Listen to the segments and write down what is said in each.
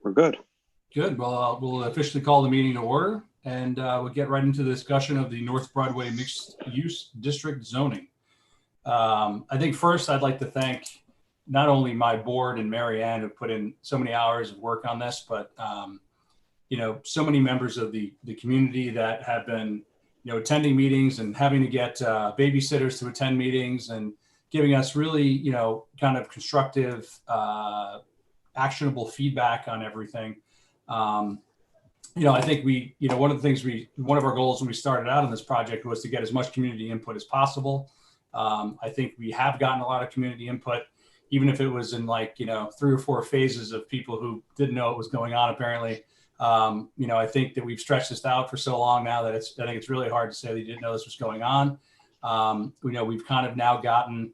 We're good. Good. Well, we'll officially call the meeting to order, and we'll get right into the discussion of the North Broadway Mixed Use District zoning. I think first I'd like to thank not only my board and Mary Ann, who put in so many hours of work on this, but so many members of the community that have been attending meetings and having to get babysitters to attend meetings and giving us really kind of constructive, actionable feedback on everything. I think one of the things one of our goals when we started out on this project was to get as much community input as possible. I think we have gotten a lot of community input, even if it was in 3 or 4 phases of people who didn't know what was going on, apparently. I think that we've stretched this out for so long now that I think it's really hard to say that you didn't know this was going on. We've kind of now gotten,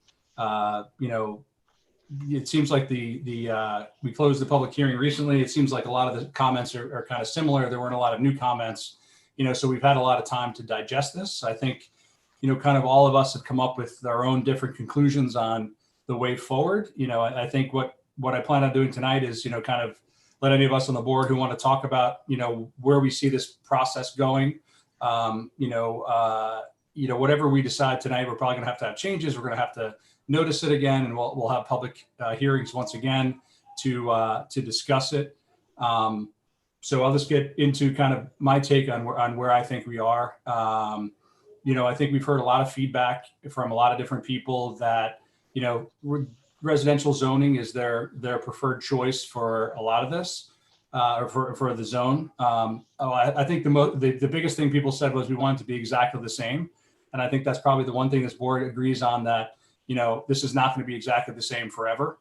it seems like we closed the public hearing recently. It seems like a lot of the comments are kind of similar. There weren't a lot of new comments, so we've had a lot of time to digest this. I think, kind of all of us have come up with our own different conclusions on the way forward. I think what I plan on doing tonight is, kind of let any of us on the board who want to talk about, where we see this process going. Whatever we decide tonight, we're probably going to have changes. We're going to have to notice it again, and we'll have public hearings once again to discuss it. So I'll just get into kind of my take on where I think we are. I think we've heard a lot of feedback from a lot of different people that residential zoning is their preferred choice for a lot of this, or for the zone. I think the biggest thing people said was we want it to be exactly the same, and I think that's probably the one thing this board agrees on, that this is not going to be exactly the same forever.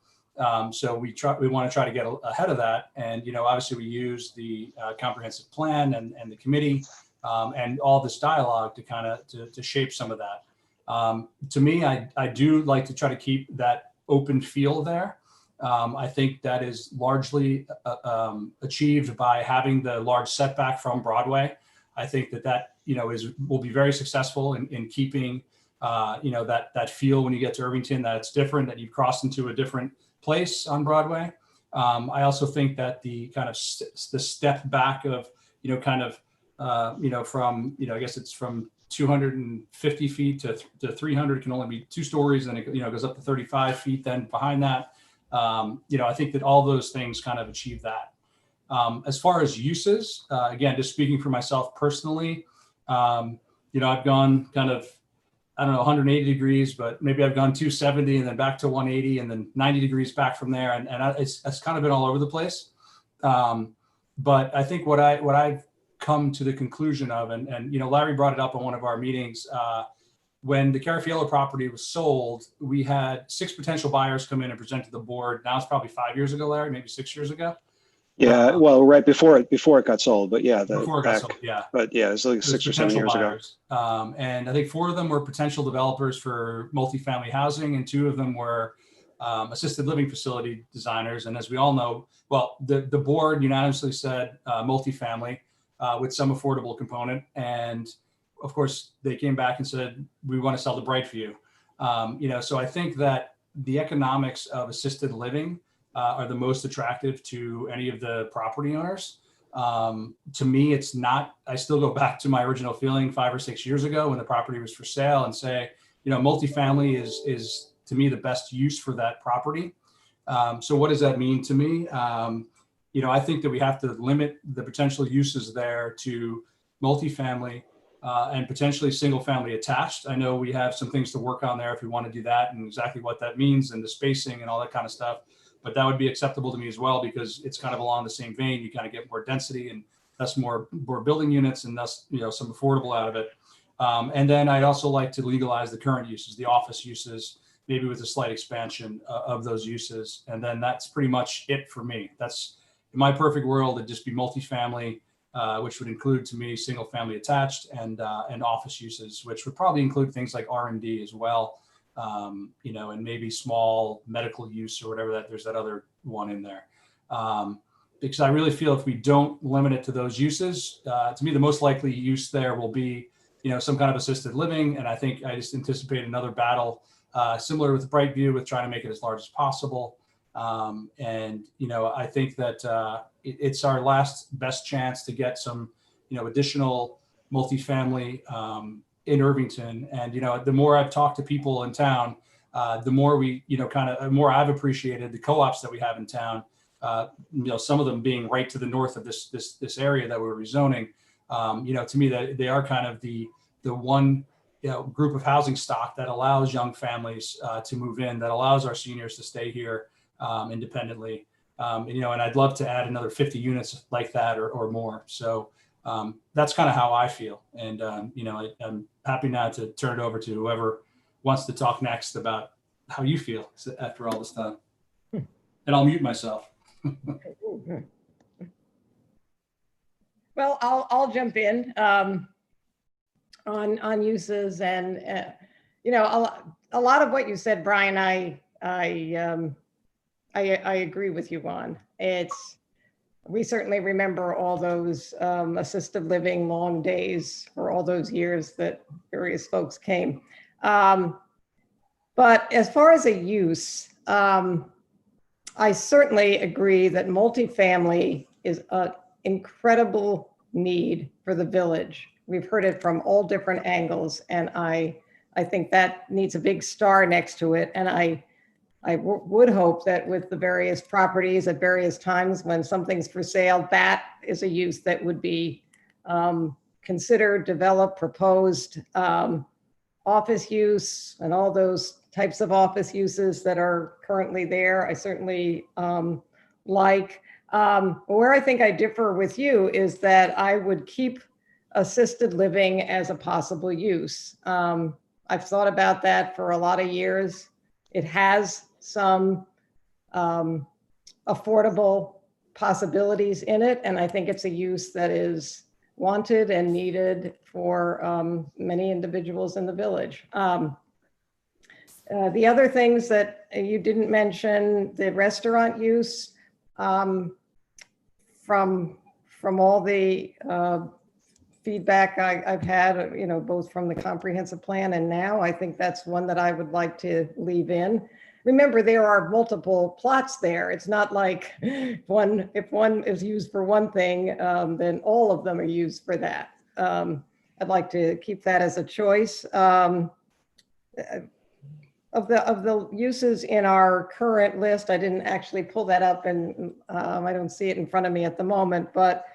So we want to try to get ahead of that, and obviously we use the comprehensive plan and the committee and all this dialogue to kind of to shape some of that. To me, I do like to try to keep that open feel there. I think that is largely achieved by having the large setback from Broadway. I think that will be very successful in keeping that feel when you get to Irvington, that it's different, that you've crossed into a different place on Broadway. I also think that the kind of the step back of from I guess it's from 250 feet to 300 can only be 2 stories, and it goes up to 35 feet then behind that. I think that all those things kind of achieve that. As far as uses, again, just speaking for myself personally, I've gone kind of, 180 degrees, but maybe I've gone 270 and then back to 180 and then 90 degrees back from there. And it's kind of been all over the place. But I think what I've come to the conclusion of, and Larry brought it up on one of our meetings, when the Carafiello property was sold, we had 6 potential buyers come in and present to the board. Now it's probably 5 years ago, Larry, maybe 6 years ago. Yeah, well, right before it got sold, but yeah, before it got sold, yeah. But yeah, it's like 6 or 7 years buyers ago. And I think 4 of them were potential developers for multifamily housing, and 2 of them were assisted living facility designers. And as we all know, well, the board unanimously said multifamily with some affordable component. And of course, they came back and said, we want to sell to Brightview. So I think that the economics of assisted living are the most attractive to any of the property owners. To me, it's not. I still go back to my original feeling 5 or 6 years ago when the property was for sale and say, multifamily is to me the best use for that property. So what does that mean to me? I think that we have to limit the potential uses there to multifamily and potentially single family attached. I know we have some things to work on there if we want to do that, and exactly what that means and the spacing and all that kind of stuff. But that would be acceptable to me as well, because it's kind of along the same vein. You kind of get more density and thus more building units, and thus some affordable out of it. And then I'd also like to legalize the current uses, the office uses, maybe with a slight expansion of those uses. And then that's pretty much it for me. That's, in my perfect world, it'd just be multifamily, which would include, to me, single family attached, and office uses, which would probably include things like R&D as well. And maybe small medical use or whatever, there's that other one in there. Because I really feel if we don't limit it to those uses, to me, the most likely use there will be, some kind of assisted living. And I think I just anticipate another battle similar with Brightview, with trying to make it as large as possible. And, I think that it's our last best chance to get some, additional multifamily in Irvington. And, the more I've talked to people in town, the more we, more I've appreciated the co-ops that we have in town. Some of them being right to the north of this area that we're rezoning. To me, that they are kind of the one group of housing stock that allows young families to move in, that allows our seniors to stay here independently. And I'd love to add another 50 units like that or more. So that's kind of how I feel. And I'm happy now to turn it over to whoever wants to talk next about how you feel after all this time. And I'll mute myself. Well, I'll jump in on uses, and a lot of what you said, Brian, I agree with you on. We certainly remember all those assisted living long days for all those years that various folks came. But as far as a use, I certainly agree that multifamily is an incredible need for the village. We've heard it from all different angles, and I think that needs a big star next to it. And I would hope that with the various properties at various times when something's for sale, that is a use that would be considered, developed, proposed. Office use and all those types of office uses that are currently there, I certainly like. Where I think I differ with you is that I would keep assisted living as a possible use. I've thought about that for a lot of years. It has some affordable possibilities in it, and I think it's a use that is wanted and needed for many individuals in the village. The other things that you didn't mention, the restaurant use, from all the feedback I've had, both from the comprehensive plan and now, I think that's one that I would like to leave in. Remember, there are multiple plots there. It's not like if one is used for one thing, then all of them are used for that. I'd like to keep that as a choice. Of the uses in our current list, I didn't actually pull that up, and I don't see it in front of me at the moment, but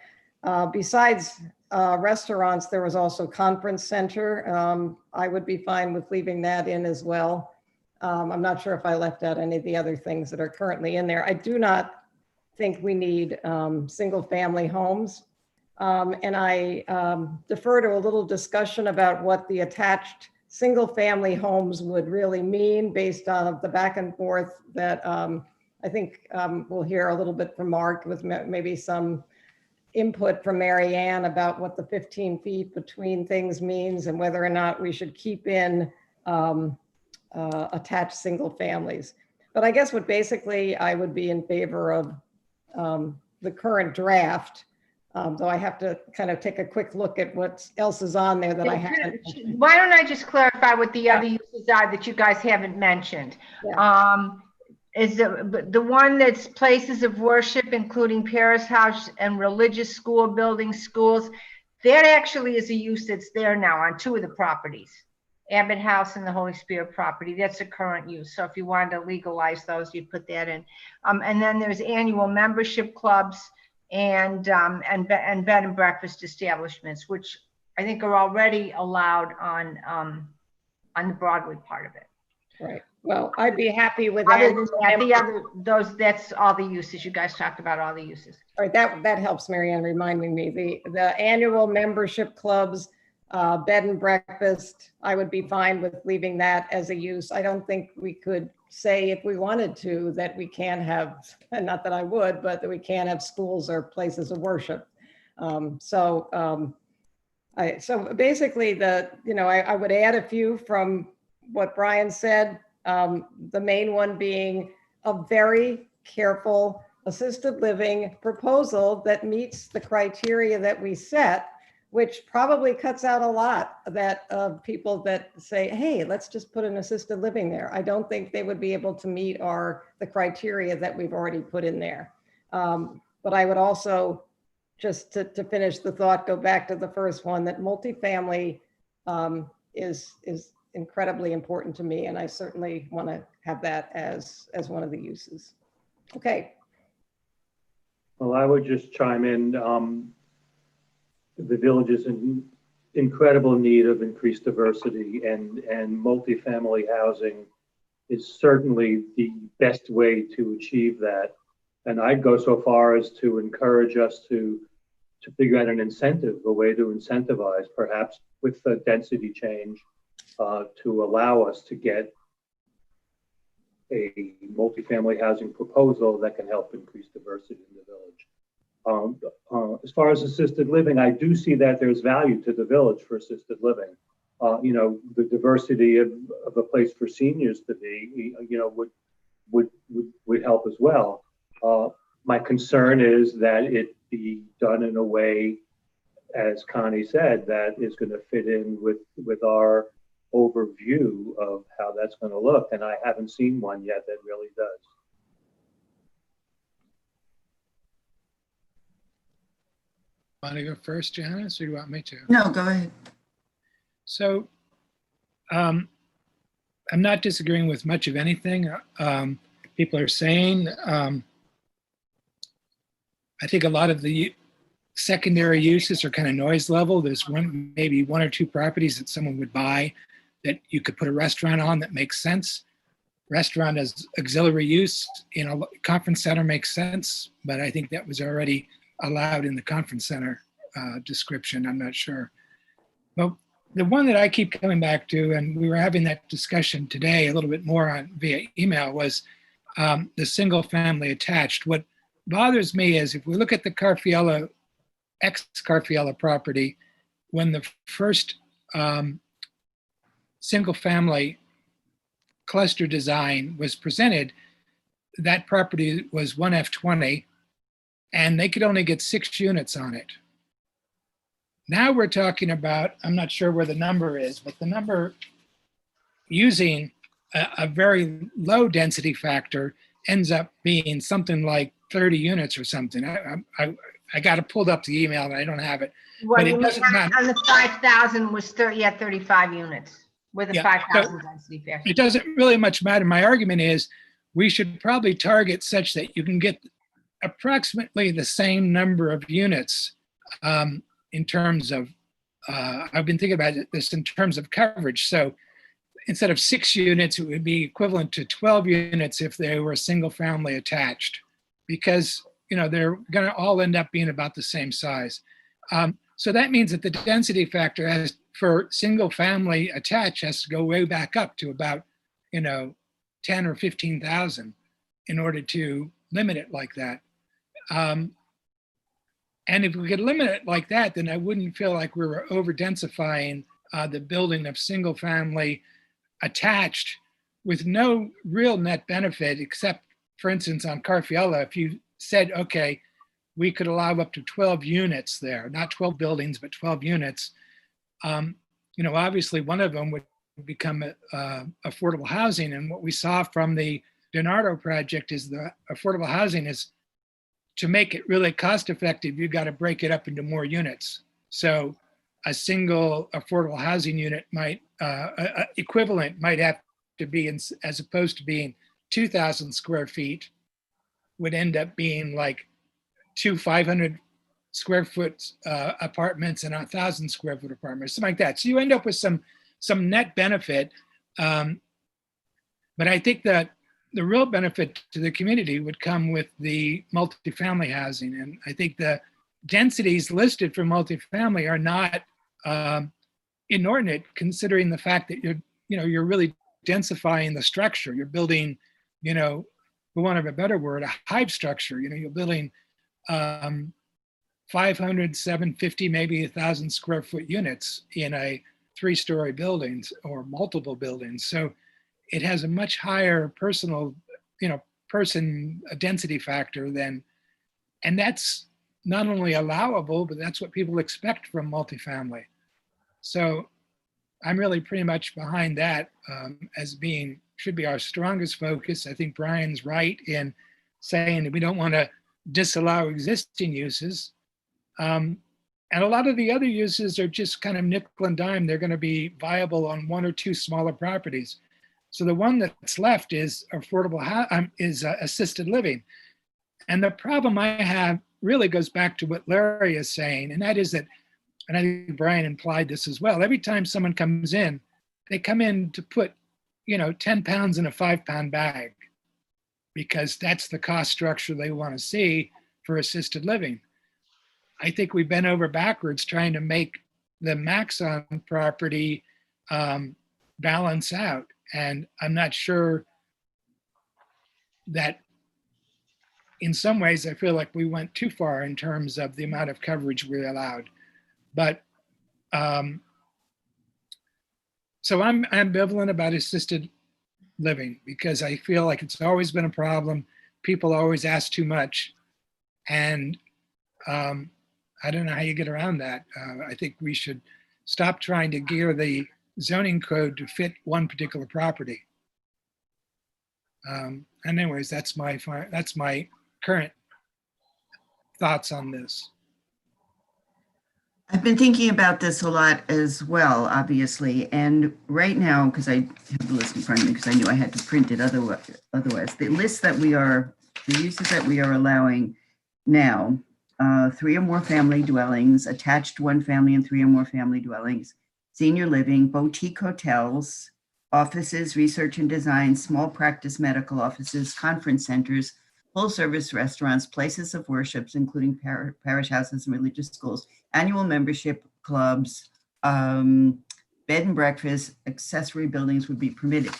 besides restaurants, there was also conference center. I would be fine with leaving that in as well. I'm not sure if I left out any of the other things that are currently in there. I do not think we need single family homes. And I defer to a little discussion about what the attached single family homes would really mean based on the back and forth that I think we'll hear a little bit from Mark with maybe some input from Mary Ann about what the 15 feet between things means and whether or not we should keep in attached single families. But I guess what basically I would be in favor of the current draft, though I have to kind of take a quick look at what else is on there that I haven't. Why don't I just clarify what the other uses are that you guys haven't mentioned? Yeah. Is the one that's places of worship, including parish house and religious school buildings, schools, that actually is a use that's there now on 2 of the properties. Abbott House and the Holy Spirit property. That's a current use. So if you wanted to legalize those, you'd put that in. And then there's annual membership clubs and bed and breakfast establishments, which I think are already allowed on the Broadway part of it. Right. Well, I'd be happy with that. That's all the uses. You guys talked about all the uses. All right, that helps, Mary Ann, reminding me. The annual membership clubs, bed and breakfast, I would be fine with leaving that as a use. I don't think we could say if we wanted to that we can have, and not that I would, but that we can't have schools or places of worship. So basically I would add a few from what Brian said. The main one being a very careful assisted living proposal that meets the criteria that we set, which probably cuts out a lot of people that say, hey, let's just put an assisted living there. I don't think they would be able to meet the criteria that we've already put in there. But I would also, just to finish the thought, go back to the first one, that multifamily is incredibly important to me, and I certainly want to have that as one of the uses. Okay. Well, I would just chime in. The village is in incredible need of increased diversity, and multifamily housing is certainly the best way to achieve that. And I'd go so far as to encourage us to figure out an incentive, a way to incentivize, perhaps with the density change, to allow us to get a multifamily housing proposal that can help increase diversity in the village. As far as assisted living, I do see that there's value to the village for assisted living. You know, the diversity of a place for seniors to be, you know, would help as well. My concern is that it be done in a way, as Connie said, that is going to fit in with our overview of how that's going to look. And I haven't seen one yet that really does. Want to go first, Janice, or do you want me to? No, go ahead. So I'm not disagreeing with much of anything people are saying. I think a lot of the secondary uses are kind of noise level. There's maybe one or two properties that someone would buy that you could put a restaurant on that makes sense. Restaurant as auxiliary use in a conference center makes sense, but I think that was already allowed in the conference center description. I'm not sure. But the one that I keep coming back to, and we were having that discussion today a little bit more on via email, was the single family attached. What bothers me is if we look at the Carfiella, ex-Carfiella property, when the first single family cluster design was presented, that property was 1F20 and they could only get 6 units on it. Now we're talking about, I'm not sure where the number is, but the number using a very low density factor ends up being something like 30 units or something. I got it pulled up the email and I don't have it. Well, But it you mean doesn't matter. on the 5,000 was 35 units with a Yeah, 5,000 density factor. It doesn't really much matter. My argument is we should probably target such that you can get approximately the same number of units in terms of, I've been thinking about this in terms of coverage. So instead of 6 units, it would be equivalent to 12 units if they were single family attached, because you know they're going to all end up being about the same size. So that means that the density factor has, for single family attached, has to go way back up to about, 10 or 15,000 in order to limit it like that. And if we could limit it like that, then I wouldn't feel like we were over densifying the building of single family attached with no real net benefit, except for instance, on Carfiella, if you said, okay, we could allow up to 12 units there, not 12 buildings, but 12 units. Obviously one of them would become affordable housing. And what we saw from the DiNardo project is the affordable housing is, to make it really cost effective, you've got to break it up into more units. So a single affordable housing unit might, equivalent might have to be, as opposed to being 2,000 square feet, would end up being like 2 500 square foot apartments and 1,000 square foot apartments, something like that. So you end up with some net benefit. But I think that the real benefit to the community would come with the multifamily housing. And I think the densities listed for multifamily are not inordinate, considering the fact that you're really densifying the structure. You're building, for want of a better word, a hive structure. You're building 500, 750, maybe 1,000 square foot units in a 3-story buildings or multiple buildings. So it has a much higher person density factor than, and that's not only allowable, but that's what people expect from multifamily. So I'm really pretty much behind that as being, should be our strongest focus. I think Brian's right in saying that we don't want to disallow existing uses. And a lot of the other uses are just kind of nickel and dime. They're going to be viable on one or two smaller properties. So the one that's left is assisted living. And the problem I have really goes back to what Larry is saying, and that is that, and I think Brian implied this as well, every time someone comes in, they come in to put, 10 pounds in a 5-pound bag, because that's the cost structure they want to see for assisted living. I think we've been over backwards trying to make the Maxon property balance out. And I'm not sure that, in some ways, I feel like we went too far in terms of the amount of coverage we allowed. But so I'm ambivalent about assisted living, because I feel like it's always been a problem. People always ask too much. And I don't know how you get around that. I think we should stop trying to gear the zoning code to fit one particular property. And anyways, that's my current thoughts on this. I've been thinking about this a lot as well, obviously. And right now, because I have the list in front of me, because I knew I had to print it otherwise, the list that the uses that we are allowing now, 3 or more family dwellings, attached 1 family and 3 or more family dwellings, senior living, boutique hotels, offices, research and design, small practice medical offices, conference centers, full service restaurants, places of worships, including parish houses and religious schools, annual membership clubs, bed and breakfast, accessory buildings would be permitted.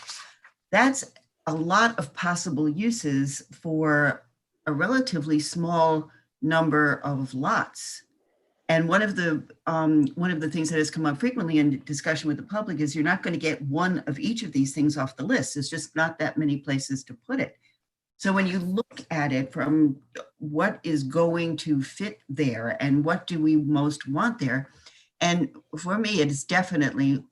That's a lot of possible uses for a relatively small number of lots. And one of the things that has come up frequently in discussion with the public is you're not going to get one of each of these things off the list. There's just not that many places to put it. So when you look at it from what is going to fit there and what do we most want there, and for me, it is definitely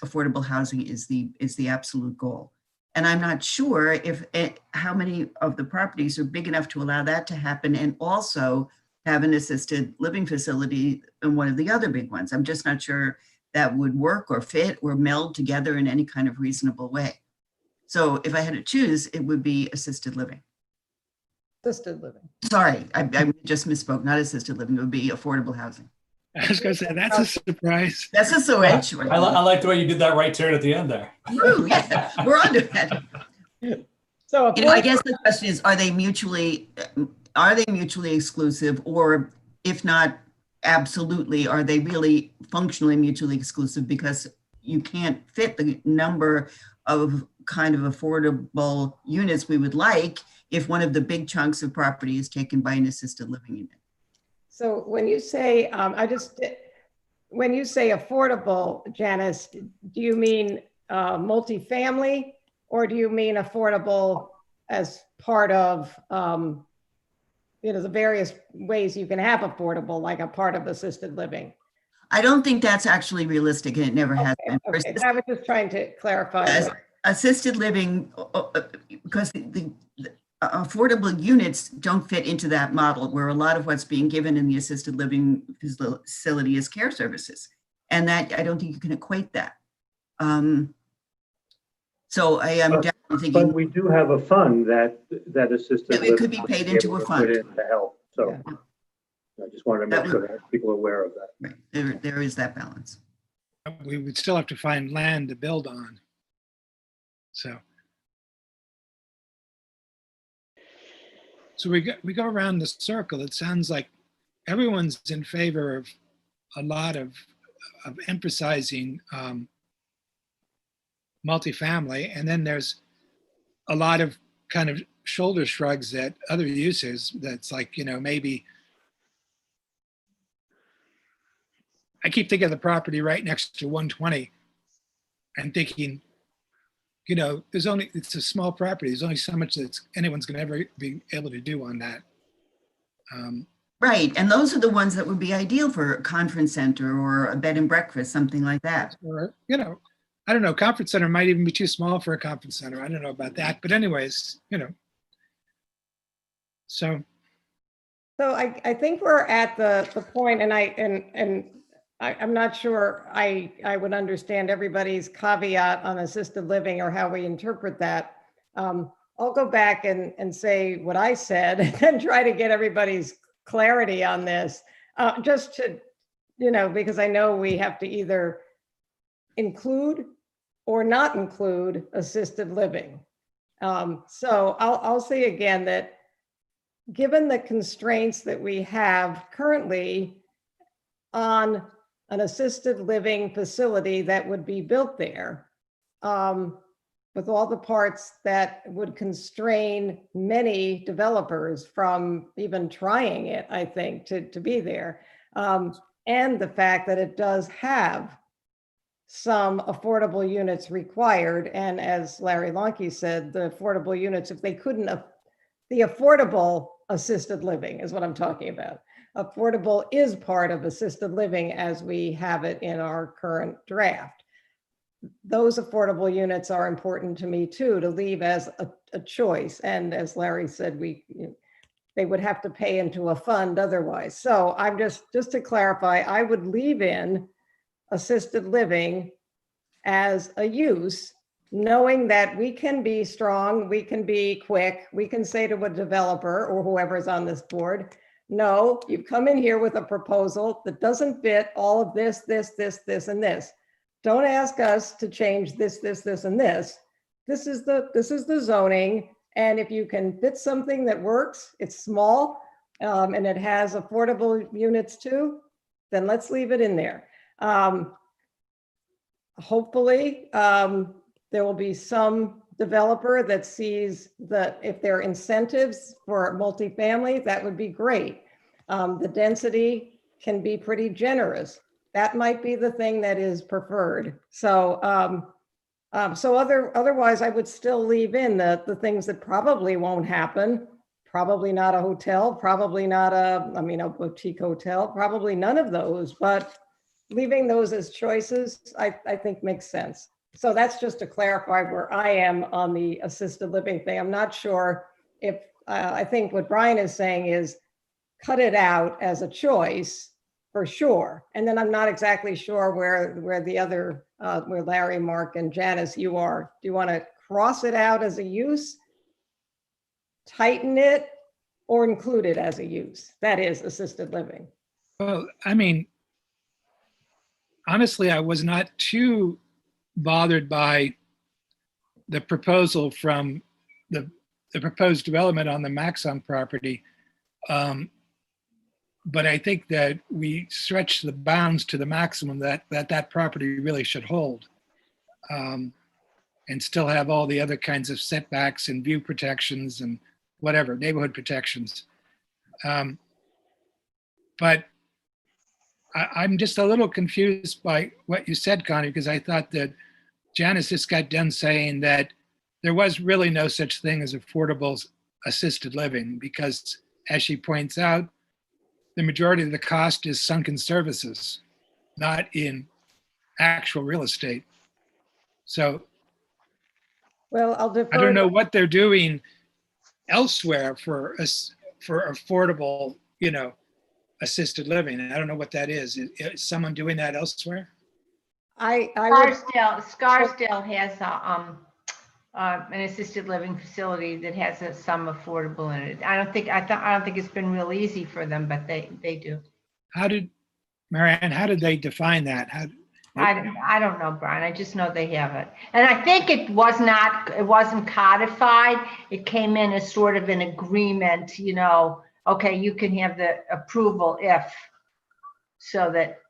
affordable housing is the absolute goal. And I'm not sure if how many of the properties are big enough to allow that to happen and also have an assisted living facility in one of the other big ones. I'm just not sure that would work or fit or meld together in any kind of reasonable way. So if I had to choose, it would be assisted living. Assisted living. Sorry, I just misspoke, not assisted living, it would be affordable housing. I was going to say, that's a surprise. That's a switch. I like the way you did that right turn at the end there. Ooh, yeah, we're on to that. So I guess the question is, are they mutually exclusive, or if not, absolutely, are they really functionally mutually exclusive, because you can't fit the number of kind of affordable units we would like if one of the big chunks of property is taken by an assisted living unit. So when you say, when you say affordable, Janice, do you mean multifamily, or do you mean affordable as part of, the various ways you can have affordable, like a part of assisted living? I don't think that's actually realistic, and it never has been. Okay. I was just trying to clarify. Assisted living, because the affordable units don't fit into that model, where a lot of what's being given in the assisted living facility is care services. And that, I don't think you can equate that. So I am definitely thinking. But we do have a fund that assisted living. It could be paid into a fund. To help. So Yeah. I just wanted to make sure that people are aware of that. Right. There is that balance. We would still have to find land to build on. So we go around the circle. It sounds like everyone's in favor of a lot of emphasizing multifamily, and then there's a lot of kind of shoulder shrugs at other uses. That's like, maybe I keep thinking of the property right next to 120 and thinking, it's a small property. There's only so much that anyone's going to ever be able to do on that. Right, and those are the ones that would be ideal for a conference center or a bed and breakfast, something like that. Or, you know, I don't know, conference center might even be too small for a conference center. I don't know about that, but anyways, you know. So, So I think we're at the point, and I'm not sure I would understand everybody's caveat on assisted living or how we interpret that. I'll go back and say what I said and try to get everybody's clarity on this, just to, you know, because I know we have to either include or not include assisted living. So I'll say again that given the constraints that we have currently on an assisted living facility that would be built there, with all the parts that would constrain many developers from even trying it, I think, to be there. And the fact that it does have some affordable units required. And as Larry Lonke said, the affordable units, if they couldn't, the affordable assisted living is what I'm talking about. Affordable is part of assisted living as we have it in our current draft. Those affordable units are important to me too, to leave as a choice. And as Larry said, they would have to pay into a fund otherwise. So I'm just to clarify, I would leave in assisted living as a use, knowing that we can be strong, we can be quick, we can say to a developer or whoever's on this board, no, you've come in here with a proposal that doesn't fit all of this, and this. Don't ask us to change this, and this. This is the zoning. And if you can fit something that works, it's small, and it has affordable units too, then let's leave it in there. Hopefully, there will be some developer that sees that if there are incentives for multifamily, that would be great. The density can be pretty generous. That might be the thing that is preferred. So, otherwise, I would still leave in the things that probably won't happen. Probably not a hotel, probably not a boutique hotel, probably none of those, but leaving those as choices, I think makes sense. So that's just to clarify where I am on the assisted living thing. I'm not sure if, I think what Brian is saying is cut it out as a choice for sure. And then I'm not exactly sure where the other, where Larry, Mark, and Janice, you are. Do you want to cross it out as a use, tighten it, or include it as a use? That is assisted living. well, I mean, honestly, I was not too bothered by the proposal from the proposed development on the Maxon property. But I think that we stretch the bounds to the maximum that property really should hold, and still have all the other kinds of setbacks and view protections and whatever, neighborhood protections. But I'm just a little confused by what you said, Connie, because I thought that Janice just got done saying that there was really no such thing as affordable assisted living because, as she points out, the majority of the cost is sunk in services, not in actual real estate. So Well, I'll defer. I don't know what they're doing elsewhere for affordable, assisted living. And I don't know what that is. Is someone doing that elsewhere? I would, Scarsdale has an assisted living facility that has some affordable in it. I don't think it's been real easy for them, but they do. Marianne, how did they define that? I don't know, Brian. I just know they have it. And I think it wasn't codified. It came in as sort of an agreement, okay, you can have the approval if, so that.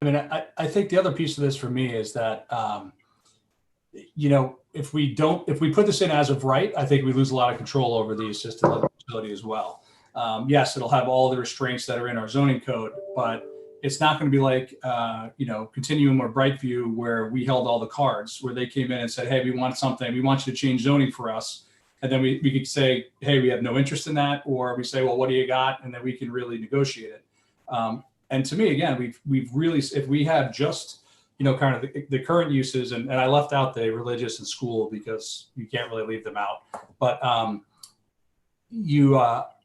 I mean, I think the other piece of this for me is that, if we put this in as of right, I think we lose a lot of control over the assisted living facility as well. Yes, it'll have all the restraints that are in our zoning code, but it's not going to be like, Continuum or Brightview where we held all the cards, where they came in and said, hey, we want something, we want you to change zoning for us. And then we could say, hey, we have no interest in that, or we say, well, what do you got? And then we can really negotiate it. And to me, again, we've really, if we have just, kind of the current uses, and I left out the religious and school because you can't really leave them out. But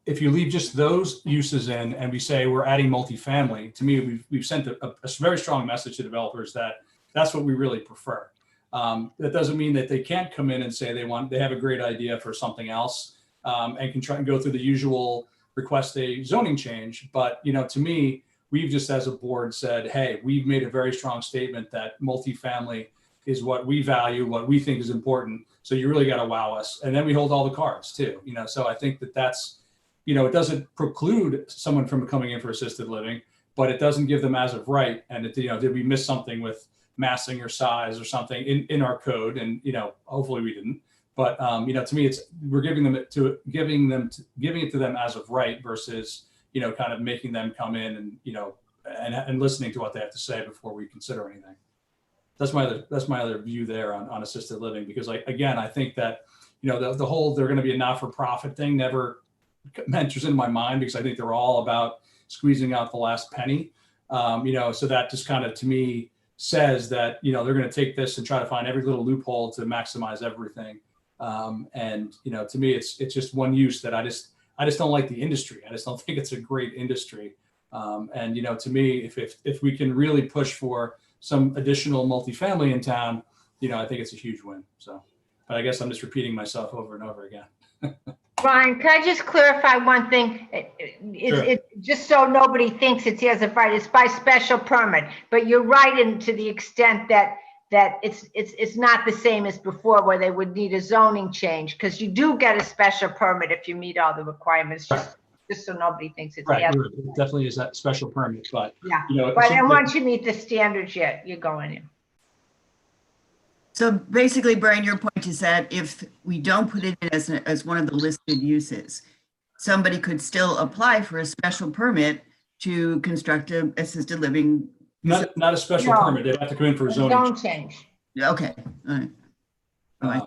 if you leave just those uses in, and we say we're adding multifamily, to me, we've sent a very strong message to developers that that's what we really prefer. That doesn't mean that they can't come in and say they have a great idea for something else, and can try and go through the usual request a zoning change. But to me, we've just as a board said, hey, we've made a very strong statement that multifamily is what we value, what we think is important. So you really got to wow us. And then we hold all the cards too, so I think that's, it doesn't preclude someone from coming in for assisted living, but it doesn't give them as of right. And it, did we miss something with massing or size or something in our code? And, hopefully we didn't. But, to me, we're giving it to them as of right versus, kind of making them come in and, and listening to what they have to say before we consider anything. That's my other view there on assisted living, because I think that, the whole, they're going to be a not-for-profit thing never enters into my mind, because I think they're all about squeezing out the last penny. So that just kind of, to me, says that, they're going to take this and try to find every little loophole to maximize everything. And, to me, it's just one use that I just don't like the industry. I just don't think it's a great industry. And, to me, if we can really push for some additional multifamily in town, I think it's a huge win. So, but I guess I'm just repeating myself over and over again. Brian, can I just clarify one thing? It's just so nobody thinks it's as of right. It's by special permit, but you're right to the extent that it's not the same as before, where they would need a zoning change, because you do get a special permit if you meet all the requirements. Just so nobody thinks it's right. It definitely is that special permit, but yeah. But and once you meet the standards, you're going in. So basically, Brian, your point is that if we don't put it in as one of the listed uses, somebody could still apply for a special permit to construct an assisted living. Not a special permit. They'd have to come in for a zoning change. Okay. All right.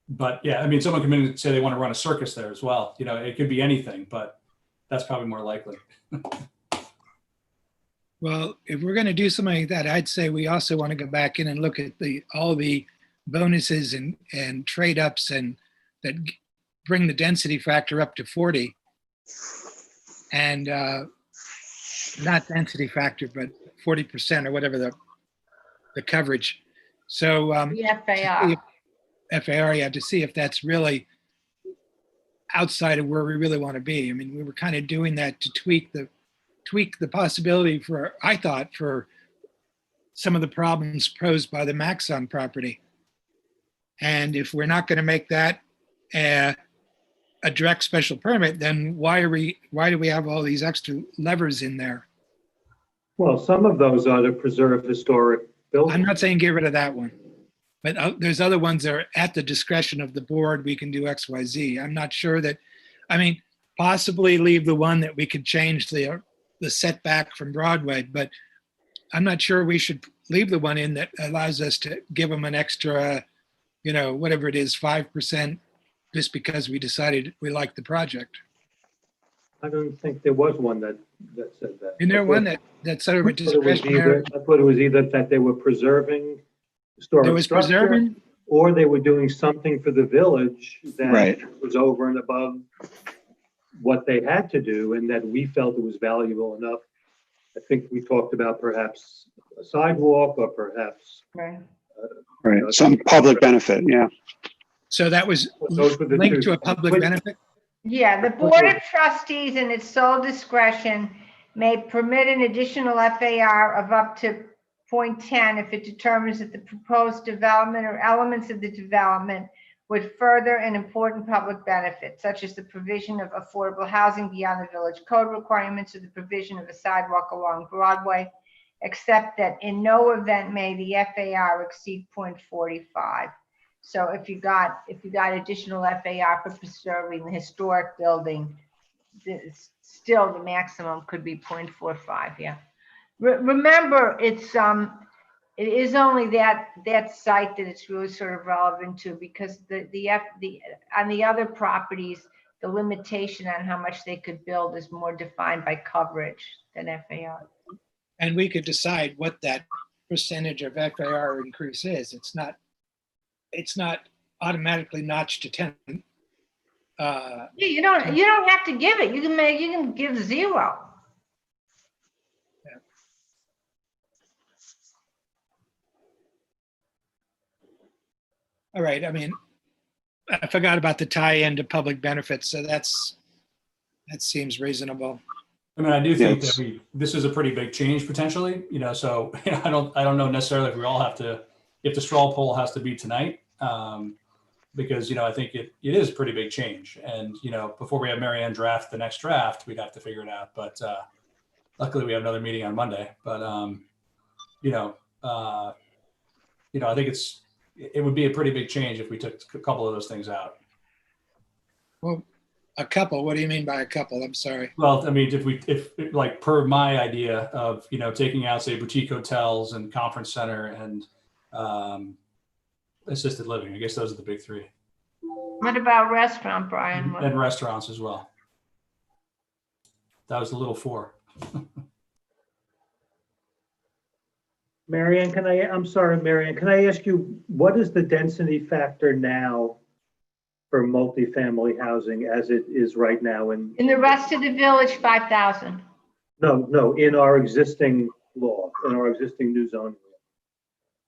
But yeah, I mean, someone come in and say they want to run a circus there as well. It could be anything, but that's probably more likely. Well, if we're going to do something like that, I'd say we also want to go back in and look at all the bonuses and trade ups and that bring the density factor up to 40, and not density factor, but 40% or whatever the coverage. So the FAR, you have to see if that's really outside of where we really want to be. I mean, we were kind of doing that to tweak the possibility for some of the problems posed by the Maxon property. And if we're not going to make that a direct special permit, then why do we have all these extra levers in there? Well, some of those are to preserve historic buildings. I'm not saying get rid of that one, but there's other ones that are at the discretion of the board. We can do X, Y, Z. I'm not sure that, possibly leave the one that we could change the setback from Broadway, but I'm not sure we should leave the one in that allows us to give them an extra, whatever it is, 5%, just because we decided we like the project. I don't think there was one that said that. Isn't there one that's sort of a discretionary? I thought it was either that they were preserving historic structure, or they were doing something for the village that was over and above what they had to do, and that we felt it was valuable enough. I think we talked about perhaps a sidewalk or perhaps some public benefit. Yeah. So that was linked to a public benefit. Yeah, the Board of Trustees in its sole discretion may permit an additional FAR of up to 0.10 if it determines that the proposed development or elements of the development would further an important public benefit, such as the provision of affordable housing beyond the village code requirements or the provision of a sidewalk along Broadway, except that in no event may the FAR exceed 0.45. So if you got additional FAR for preserving the historic building, still the maximum could be 0.45. Yeah. Remember, it is only that site that it's really sort of relevant to, because on the other properties, the limitation on how much they could build is more defined by coverage than FAR. And we could decide what that percentage of FAR increase is. It's not automatically notched to 10. Yeah, you don't have to give it. You can give 0. All right. I mean, I forgot about the tie-in to public benefits, so that seems reasonable. I mean, I do think Yes. that this is a pretty big change potentially, so I don't know necessarily if we all if the straw poll has to be tonight. Because, I think it is a pretty big change. And, before we have Mary Ann draft the next draft, we'd have to figure it out. But luckily we have another meeting on Monday. But, I think it would be a pretty big change if we took a couple of those things out. Well, a couple, what do you mean by a couple? I'm sorry. Well, I mean, if like per my idea of, taking out, say, boutique hotels and conference center and assisted living, I guess those are the big 3. What about restaurant, Brian? And restaurants as well. That was the little 4. Marianne, I'm sorry, Marianne, can I ask you, what is the density factor now for multifamily housing as it is right now in In the rest of the village, 5,000. No, in our existing law, in our existing new zoning law?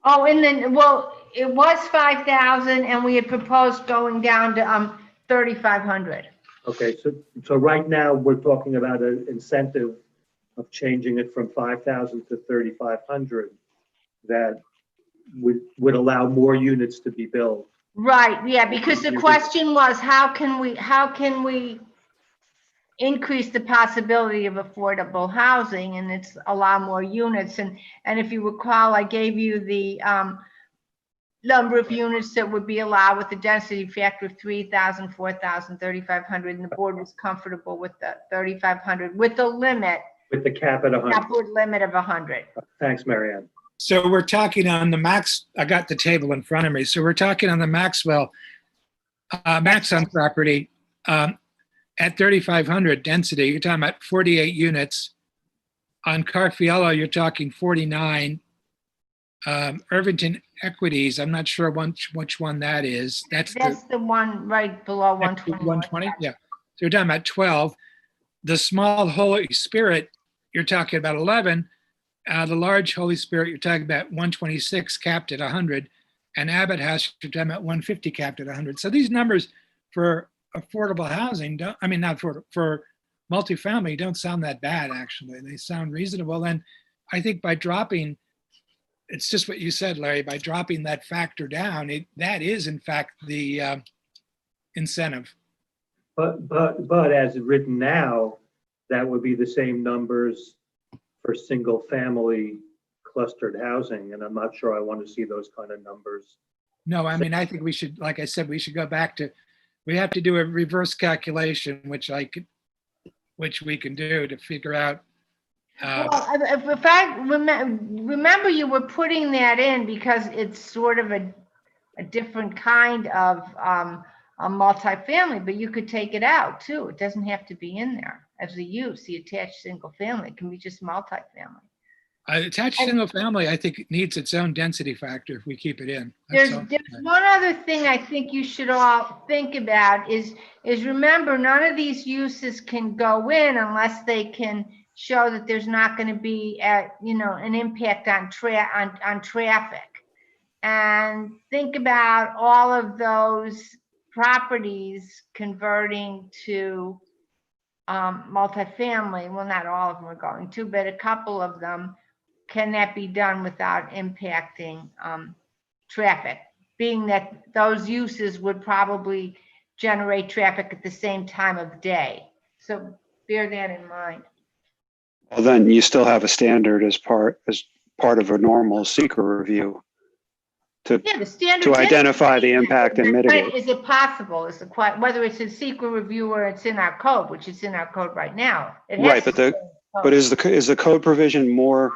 Oh, and then, well, it was 5,000 and we had proposed going down to 3,500. Okay, so right now we're talking about an incentive of changing it from 5,000 to 3,500 that would allow more units to be built. Right, yeah, because the question was, how can we increase the possibility of affordable housing, and it's allow more units. And if you recall, I gave you the number of units that would be allowed with the density factor of 3,000, 4,000, 3,500, and the board was comfortable with the 3,500 with the limit. With the cap at 100. Upward limit of 100. Thanks, Marianne. So we're talking on the max, I got the table in front of me. So we're talking on the Maxon property at 3,500 density, you're talking about 48 units. On Carfiello, you're talking 49. Irvington Equities, I'm not sure which one that is. That's the one right below 120. 120, yeah. So you're talking about 12. The small Holy Spirit, you're talking about 11. The large Holy Spirit, you're talking about 126 capped at 100. And Abbott House, you're talking about 150 capped at 100. So these numbers for affordable housing, for multifamily don't sound that bad, actually. They sound reasonable. And I think by dropping, it's just what you said, Larry, by dropping that factor down, that is in fact the incentive. But as written now, that would be the same numbers for single family clustered housing. And I'm not sure I want to see those kind of numbers. No, I mean, I think we should, like I said, we should go back to, we have to do a reverse calculation, which we can do to figure out. Well, if I remember, you were putting that in because it's sort of a different kind of a multifamily, but you could take it out too. It doesn't have to be in there as a use. The attached single family, it can be just multifamily. Attached single family, I think it needs its own density factor if we keep it in. There's one other thing I think you should all think about is remember, none of these uses can go in unless they can show that there's not going to be an impact on traffic. And think about all of those properties converting to multifamily. Well, not all of them are going to, but a couple of them. Can that be done without impacting traffic? Being that those uses would probably generate traffic at the same time of day. So bear that in mind. Well, then you still have a standard as part of a normal seeker review to The standard to identify the impact and mitigate. Is it possible? Is whether it's a secret review or it's in our code, which is in our code right now? It has Right, to but be in the code. is the code provision more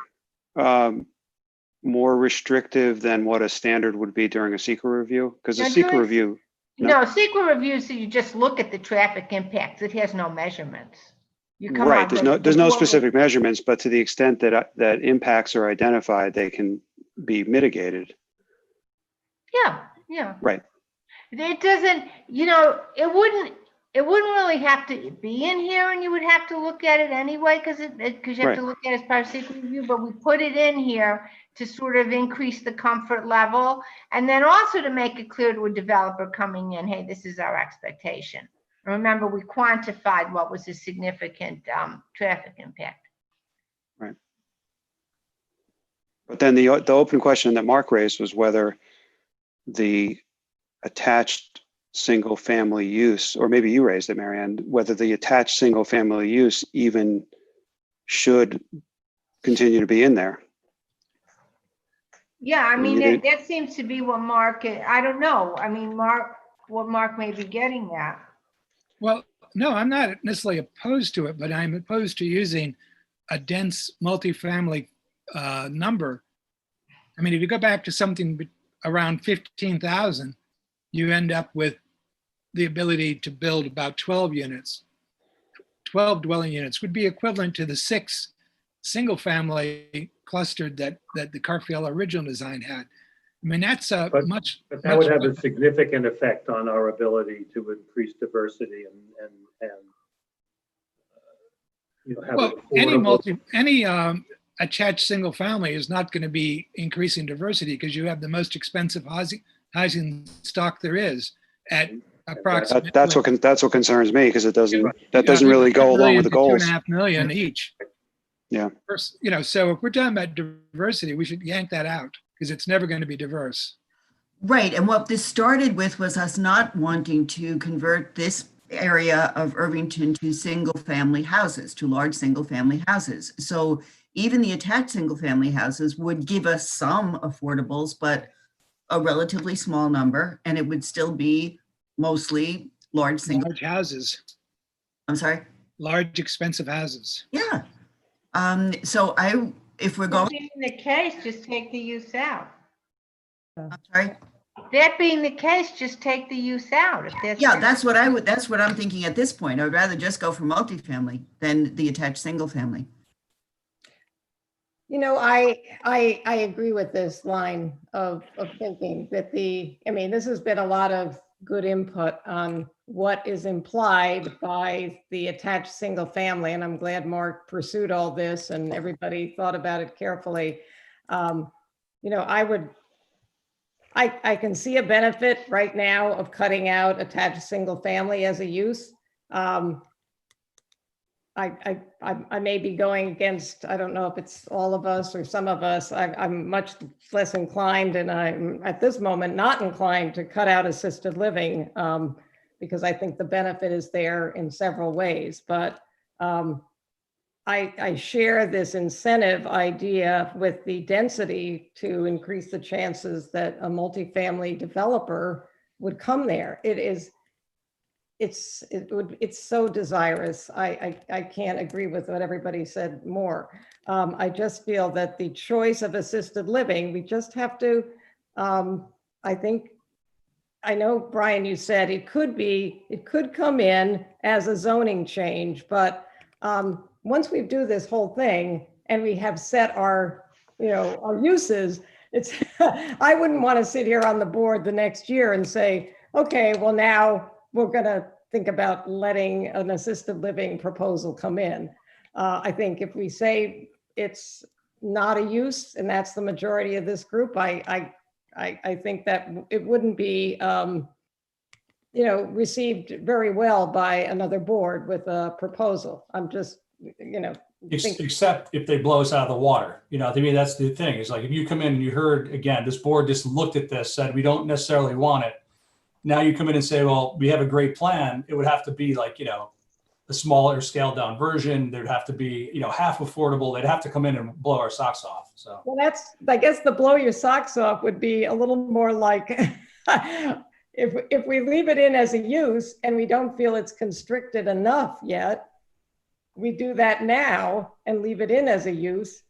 more restrictive than what a standard would be during a seeker review? Because a Now, seeker during- review, No. No, secret review, so you just look at the traffic impacts. It has no measurements. You come right, out there's with- no, there's no with- specific measurements, but to the extent that, that impacts are identified, they can be mitigated. Yeah. Right. It doesn't, it wouldn't really have to be in here, and you would have to look at it anyway, because you have Right. to look at it as part of secret review, but we put it in here to sort of increase the comfort level, and then also to make it clear to a developer coming in, hey, this is our expectation. And remember, we quantified what was a significant traffic impact. But then the open question that Mark raised was whether the attached single family use, or maybe you raised it, Marianne, whether the attached single family use even should continue to be in there. Yeah, I mean, You that seems to be what Mark, I don't know. I mean, what Mark may be getting at. Well, no, I'm not necessarily opposed to it, but I'm opposed to using a dense multifamily number. I mean, if you go back to something around 15,000, you end up with the ability to build about 12 units. 12 dwelling units would be equivalent to the 6 single family clustered that the Carfield original design had. I mean, that's a But- much. But that would much have a significant effect on our ability to increase diversity and have Well, it affordable. any attached single family is not going to be increasing diversity because you have the most expensive housing stock there is at approximately. That's what concerns me, because it doesn't, that Yeah, doesn't really go 1 along with the million to goals. 2.5 million each. Yeah. First, so if we're talking about diversity, we should yank that out because it's never going to be diverse. Right, and what this started with was us not wanting to convert this area of Irvington to single-family houses, to large single-family houses. So even the attached single-family houses would give us some affordables, but a relatively small number, and it would still be mostly large single, Large houses, I'm sorry? large expensive houses. Yeah. So if we're That going, being the case, just take the use out. I'm sorry? That being the case, just take the use out. If Yeah, that's what I'm thinking at this point. I would rather just go for multifamily than the attached single family. I agree with this line of thinking that this has been a lot of good input on what is implied by the attached single family. And I'm glad Mark pursued all this and everybody thought about it carefully. I can see a benefit right now of cutting out attached single family as a use. I may be going against, I don't know if it's all of us or some of us. I'm much less inclined, and I'm at this moment not inclined to cut out assisted living because I think the benefit is there in several ways. But I share this incentive idea with the density to increase the chances that a multifamily developer would come there. It's so desirous. I can't agree with what everybody said more. I just feel that the choice of assisted living, we just have to, I know, Brian, you said it could come in as a zoning change, but once we do this whole thing and we have set our uses, I wouldn't want to sit here on the board the next year and say, okay, well, now we're going to think about letting an assisted living proposal come in. I think if we say it's not a use, and that's the majority of this group, I think that it wouldn't be, received very well by another board with a proposal. I'm just, Except if they blow us out of the water, to me, that's the thing. It's like, if you come in and you heard, again, this board just looked at this, said, we don't necessarily want it. Now you come in and say, well, we have a great plan. It would have to be like, a smaller scaled down version. There'd have to be, half affordable. They'd have to come in and blow our socks off. So, well, I guess the blow your socks off would be a little more like, if we leave it in as a use and we don't feel it's constricted enough yet, we do that now and leave it in as a use.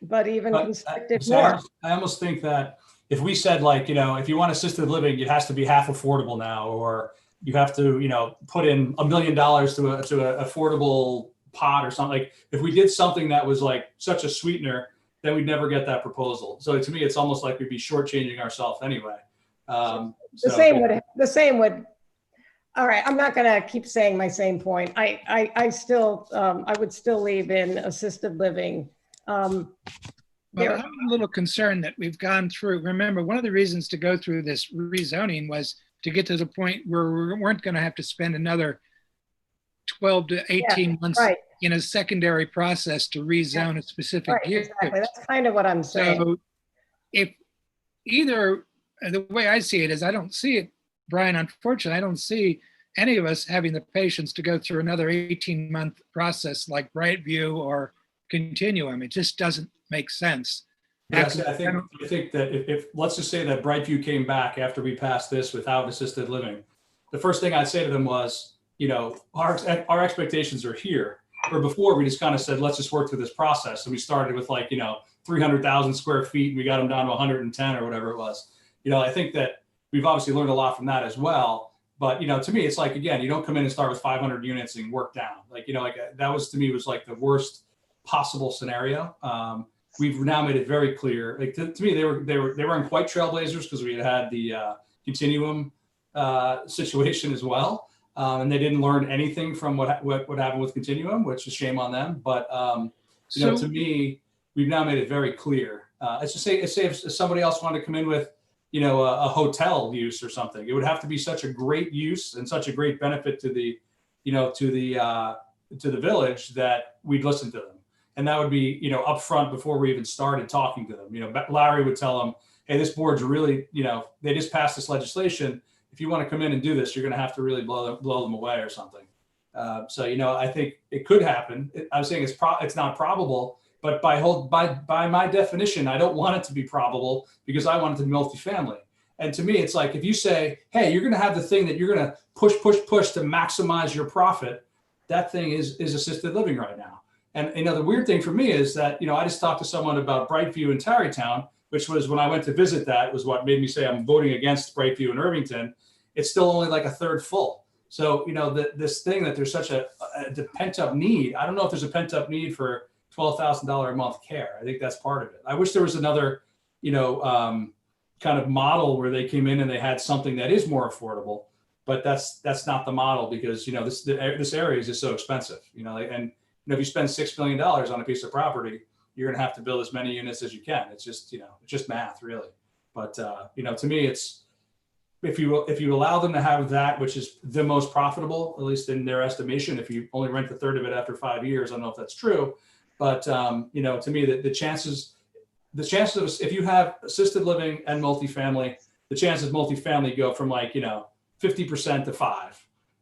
but even But constricted so more. I almost think that if we said like, if you want assisted living, it has to be half affordable now, or you have to, put in $1 million to a affordable pot or something. Like if we did something that was like such a sweetener, then we'd never get that proposal. So to me, it's almost like we'd be shortchanging ourselves anyway. The same would, all right, I'm not gonna keep saying my same point. I would still leave in assisted living. Well, I'm a little concerned that we've gone through, remember, one of the reasons to go through this rezoning was to get to the point where we weren't going to have to spend another 12 to 18 months right. in a secondary process to rezone a specific Right, use. exactly. That's kind of what I'm saying. So if either, the way I see it is, I don't see it, Brian, unfortunately, I don't see any of us having the patience to go through another 18-month process like Brightview or Continuum. It just doesn't make sense. Yes, I think that if let's just say that Brightview came back after we passed this without assisted living, the first thing I'd say to them was, our expectations are here. Where before we just kind of said, let's just work through this process. And we started with 300,000 square feet and we got them down to 110 or whatever it was. I think that we've obviously learned a lot from that as well. But, to me, it's like, again, you don't come in and start with 500 units and work down. That was, to me, was like the worst possible scenario. We've now made it very clear. Like to me, they weren't quite trailblazers because we had the Continuum situation as well, and they didn't learn anything from what happened with Continuum, which is shame on them. But to me, we've now made it very clear. It's just say if somebody else wanted to come in with a hotel use or something, it would have to be such a great use and such a great benefit to the village that we'd listen to them. And that would be, upfront before we even started talking to them. Larry would tell them, hey, this board's really, they just passed this legislation. If you want to come in and do this, you're going to have to really blow them away or something. So, I think it could happen. I'm saying it's not probable, but by my definition, I don't want it to be probable because I want it to be multifamily. And to me, it's like, if you say, hey, you're going to have the thing that you're going to push to maximize your profit, that thing is assisted living right now. And the weird thing for me is that, I just talked to someone about Brightview in Tarrytown, which was when I went to visit that was what made me say I'm voting against Brightview in Irvington. It's still only like a third full. So, this thing that there's such a pent up need. I don't know if there's a pent up need for $12,000 a month care. I think that's part of it. I wish there was another, kind of model where they came in and they had something that is more affordable, but that's not the model because, this area is just so expensive, and if you spend $6 million on a piece of property, you're going to have to build as many units as you can. It's just, it's just math really. But, to me, it's, if you allow them to have that, which is the most profitable, at least in their estimation, if you only rent a third of it after 5 years, I don't know if that's true, but, to me, the chances of, if you have assisted living and multifamily, the chances multifamily go from 50% to 5%.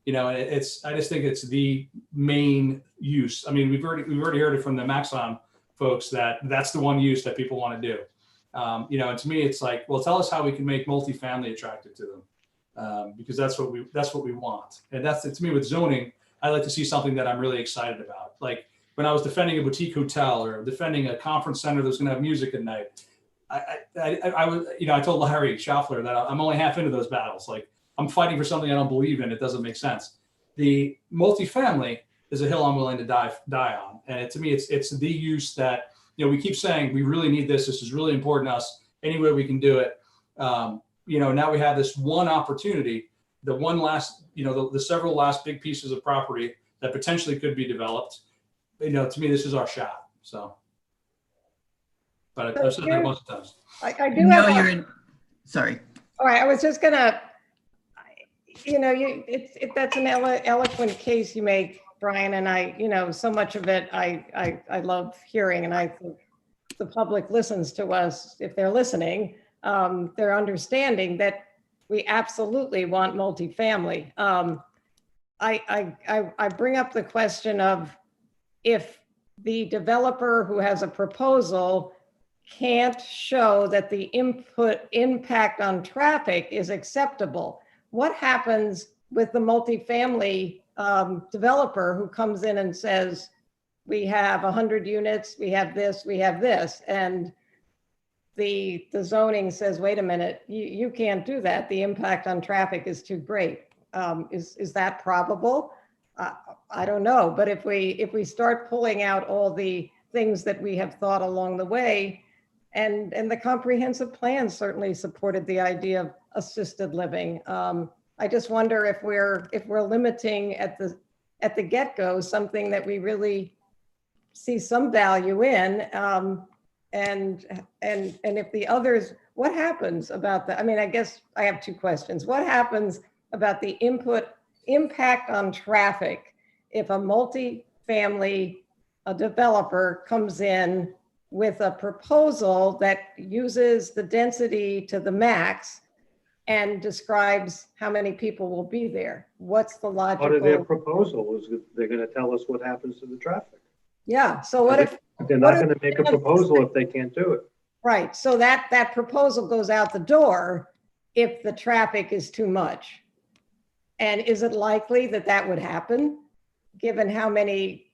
I just think it's the main use. I mean, we've already heard it from the Maxon folks that that's the one use that people want to do. And to me, it's like, well, tell us how we can make multifamily attractive to them, because that's what we want. And that's, to me, with zoning, I like to see something that I'm really excited about. Like when I was defending a boutique hotel or defending a conference center that's going to have music at night, I was, I told Larry Schaffler that I'm only half into those battles. Like, I'm fighting for something I don't believe in. It doesn't make sense. The multifamily is a hill I'm willing to die on. And to me, it's the use that, we keep saying we really need this. This is really important to us. Any way we can do it. Now we have this one opportunity, the one last, the several last big pieces of property that potentially could be developed. To me, this is our shot. So, but I've said that a bunch of times. I do have sorry. All right, I was just gonna, that's an eloquent case you make, Brian, and I, so much of it I love hearing, and I think the public listens to us. If they're listening, they're understanding that we absolutely want multifamily. I bring up the question of if the developer who has a proposal can't show that the impact on traffic is acceptable. What happens with the multifamily developer who comes in and says, we have 100 units, we have this, we have this. And the zoning says, wait a minute, you can't do that. The impact on traffic is too great. Is that probable? I don't know. But if we start pulling out all the things that we have thought along the way, and the comprehensive plan certainly supported the idea of assisted living. I just wonder if we're limiting at the get-go something that we really see some value in, and if the others, what happens about that? I mean, I guess I have two questions. What happens about the impact on traffic if a multi-family, a developer comes in with a proposal that uses the density to the max and describes how many people will be there? What's the Part of their logical? proposal is that they're going to tell us what happens to the traffic. Yeah, so what if, They're not going to make a proposal if they can't do it. right, so that proposal goes out the door if the traffic is too much. And is it likely that that would happen, given how many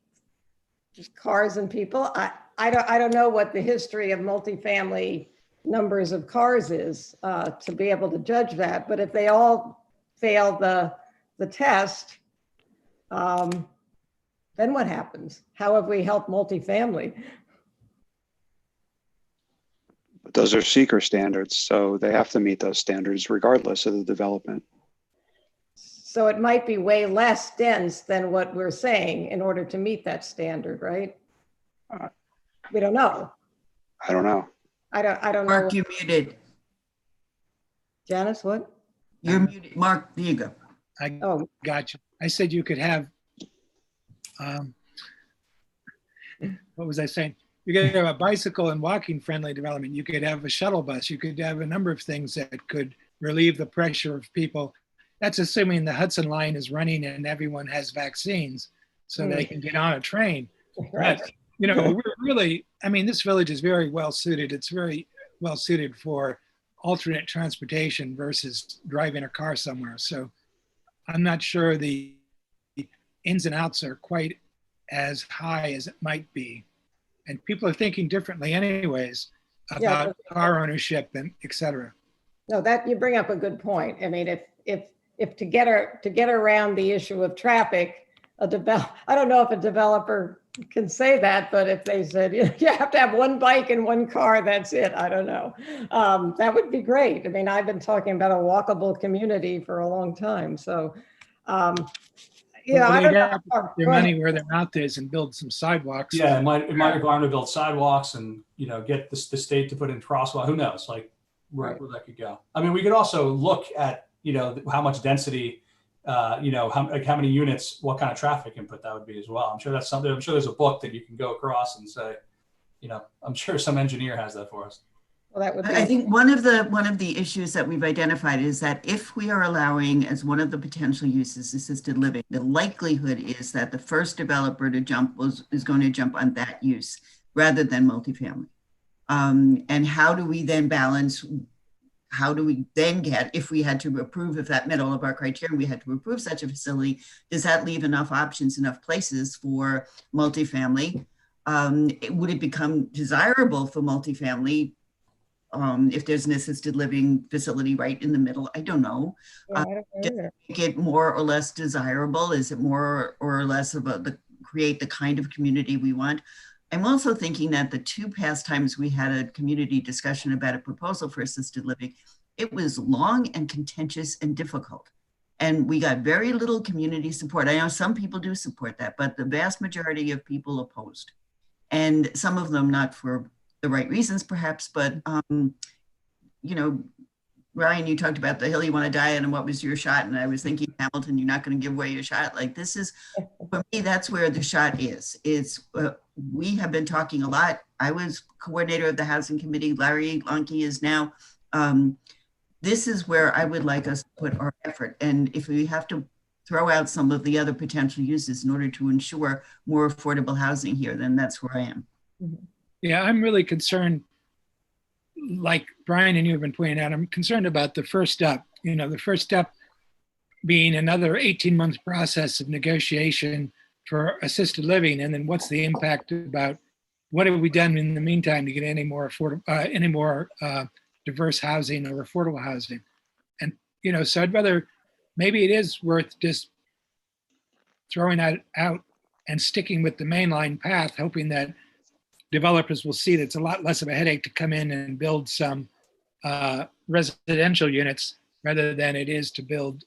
just cars and people? I don't know what the history of multifamily numbers of cars is to be able to judge that. But if they all fail the test, then what happens? How have we helped multifamily? But those are seeker standards, so they have to meet those standards regardless of the development. So it might be way less dense than what we're saying in order to meet that standard, right? We don't know. I don't know. I don't know. Mark, you're muted. Janice, what? You're muted. Mark, there you go. I Oh, got you. I said you could have, what was I saying? You could have a bicycle and walking friendly development. You could have a shuttle bus. You could have a number of things that could relieve the pressure of people. That's assuming the Hudson line is running and everyone has vaccines so they can get on a train. right. But, you know, we're really, I mean, this village is very well suited. It's very well suited for alternate transportation versus driving a car somewhere. So I'm not sure the ins and outs are quite as high as it might be. And people are thinking differently anyways about car ownership and et cetera. No, that you bring up a good point. I mean, if to get around the issue of traffic, I don't know if a developer can say that, but if they said you have to have one bike and one car, that's it. I don't know. That would be great. I mean, I've been talking about a walkable community for a long time. So, yeah, I don't know. Their money where their mouth is and build some sidewalks. Yeah, it might require them to build sidewalks and, you know, get the state to put in crosswalk. Who knows, like where that could go. I mean, we could also look at, you know, how much density, you know, how many units, what kind of traffic input that would be as well. I'm sure that's something, I'm sure there's a book that you can go across and say, you know, I'm sure some engineer has that for us. Well, that would be. I think one of the issues that we've identified is that if we are allowing as one of the potential uses assisted living, the likelihood is that the first developer to jump is going to jump on that use rather than multifamily. And how do we then balance? How do we then get, if we had to approve, if that met all of our criteria, we had to approve such a facility, does that leave enough options, enough places for multifamily? Would it become desirable for multifamily if there's an assisted living facility right in the middle? I don't know. Yeah, I don't know Does either. it make it more or less desirable? Is it more or less of create the kind of community we want? I'm also thinking that the two past times we had a community discussion about a proposal for assisted living, it was long and contentious and difficult. And we got very little community support. I know some people do support that, but the vast majority of people opposed. And some of them not for the right reasons, perhaps, but, you know, Ryan, you talked about the hill you want to die on and what was your shot? And I was thinking, Hamilton, you're not going to give away your shot. Like this is, for me, that's where the shot is. It's, we have been talking a lot. I was coordinator of the housing committee. Larry Lonke is now. This is where I would like us to put our effort. And if we have to throw out some of the other potential uses in order to ensure more affordable housing here, then that's where I am. Yeah, I'm really concerned, like Brian and you have been pointing out, I'm concerned about the first step. You know, the first step being another 18-month process of negotiation for assisted living, and then what's the impact about what have we done in the meantime to get any more affordable, any more diverse housing or affordable housing? And, you know, so I'd rather, maybe it is worth just throwing that out and sticking with the mainline path, hoping that developers will see that it's a lot less of a headache to come in and build some residential units rather than it is to build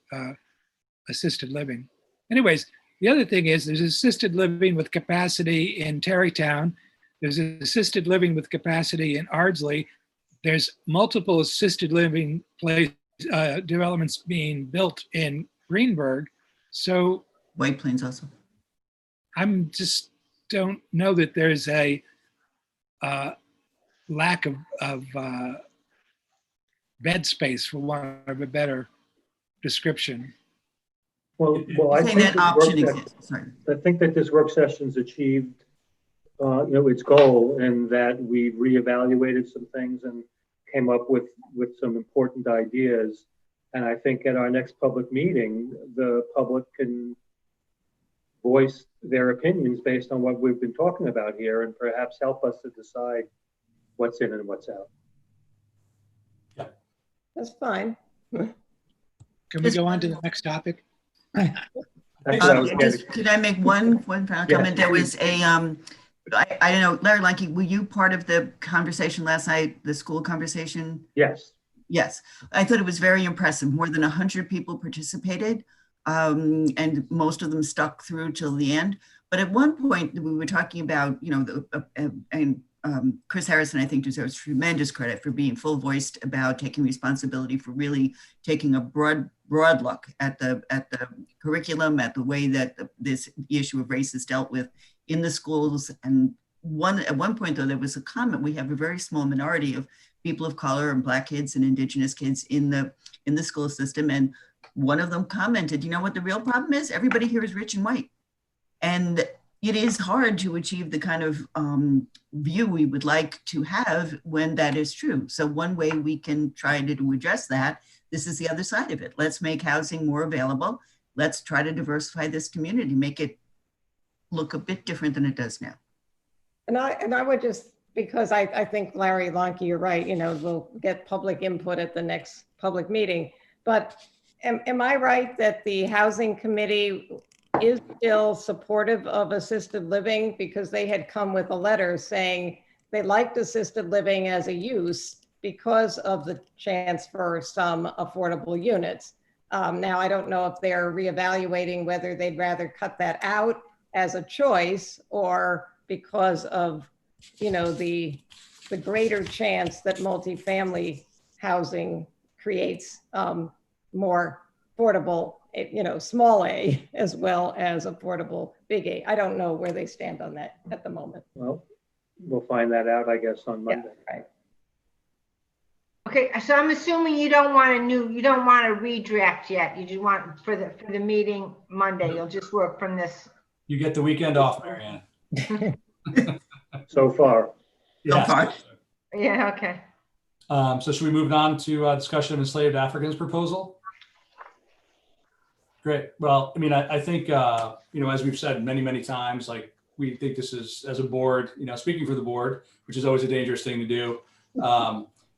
assisted living. Anyways, the other thing is there's assisted living with capacity in Terrytown. There's assisted living with capacity in Ardsley. There's multiple assisted living developments being built in Greenberg. So White Plains also. I'm just don't know that there's a lack of bed space, for want of a better description. Well, I Saying think that this option work exists. Sorry. I think that this work session's achieved, its goal, and that we reevaluated some things and came up with some important ideas. And I think at our next public meeting, the public can voice their opinions based on what we've been talking about here, and perhaps help us to decide what's in and what's out. That's fine. Can we go on to the next topic? That's what I was getting. Could I make one final Yeah. comment? There was a, I don't know, Larry Lanke, were you part of the conversation last night, the school conversation? Yes. Yes, I thought it was very impressive. More than 100 people participated, and most of them stuck through till the end. But at one point, we were talking about, you know, Chris Harrison, I think, deserves tremendous credit for being full voiced about taking responsibility for really taking a broad look at the curriculum, at the way that this issue of race is dealt with in the schools. And at one point, though, there was a comment: we have a very small minority of people of color and Black kids and Indigenous kids in the school system. And one of them commented, you know what the real problem is? Everybody here is rich and white. And it is hard to achieve the kind of view we would like to have when that is true. So one way we can try to address that, this is the other side of it. Let's make housing more available. Let's try to diversify this community, make it look a bit different than it does now. And I would just, because I think Larry Lanke, you're right, you know, we'll get public input at the next public meeting. But am I right that the housing committee is still supportive of assisted living, because they had come with a letter saying they liked assisted living as a use because of the chance for some affordable units. Now, I don't know if they're reevaluating whether they'd rather cut that out as a choice, or because of, you know, the greater chance that multifamily housing creates more affordable, you know, small a as well as affordable big A. I don't know where they stand on that at the moment. Well, we'll find that out, I guess, on Monday. Yeah, right. Okay, so I'm assuming you don't want a redraft yet. You just want for the meeting Monday. You'll just work from this. You get the weekend off, Marianne. So far. So far. Yeah, okay. So should we move on to discussion of enslaved Africans proposal? Great. Well, I mean, I think, you know, as we've said many, many times, like, we think this is, as a board, you know, speaking for the board, which is always a dangerous thing to do.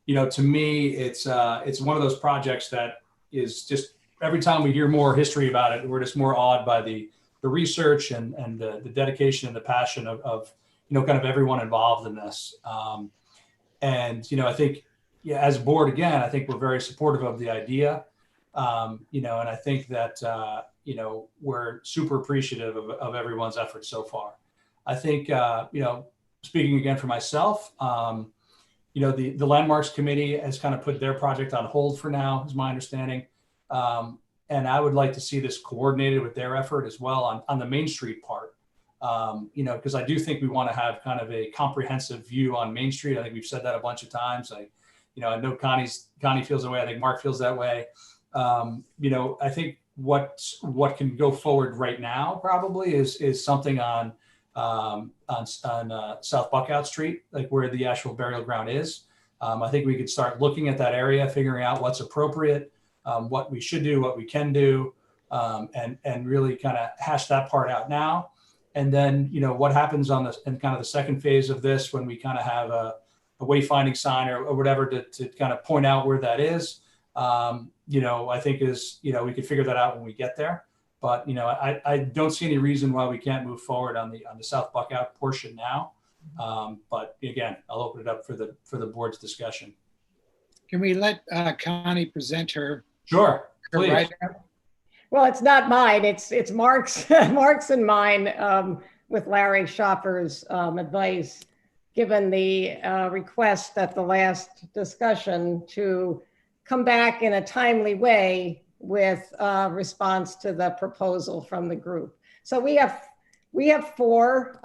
You know, to me, it's one of those projects that is just, every time we hear more history about it, we're just more awed by the research and the dedication and the passion of, you know, kind of everyone involved in this. And, you know, I think, yeah, as a board, again, I think we're very supportive of the idea. You know, and I think that, you know, we're super appreciative of everyone's efforts so far. I think, you know, speaking again for myself, you know, the Landmarks Committee has kind of put their project on hold for now, is my understanding. And I would like to see this coordinated with their effort as well on the Main Street part. You know, because I do think we want to have kind of a comprehensive view on Main Street. I think we've said that a bunch of times. You know, I know Connie feels that way. I think Mark feels that way. You know, I think what can go forward right now probably is something on South Buckout Street, like where the actual burial ground is. I think we could start looking at that area, figuring out what's appropriate, what we should do, what we can do, and really kind of hash that part out now. And then, what happens in kind of the second phase of this, when we kind of have a wayfinding sign or whatever to kind of point out where that is, I think we could figure that out when we get there. But, I don't see any reason why we can't move forward on the South Buckout portion now. But again, I'll open it up for the board's discussion. Can we let Connie present her? Sure, her please. write-up? Well, it's not mine. It's Mark's, Mark's and mine, with Larry Schoffer's advice, given the request at the last discussion to come back in a timely way with response to the proposal from the group. So we have 4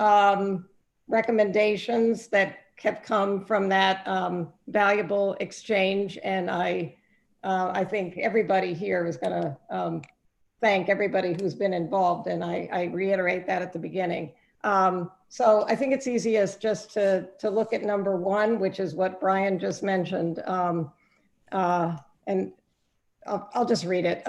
recommendations that have come from that valuable exchange, and I think everybody here is going to thank everybody who's been involved, and I reiterate that at the beginning. So I think it's easiest just to look at number 1, which is what Brian just mentioned, and I'll just read it.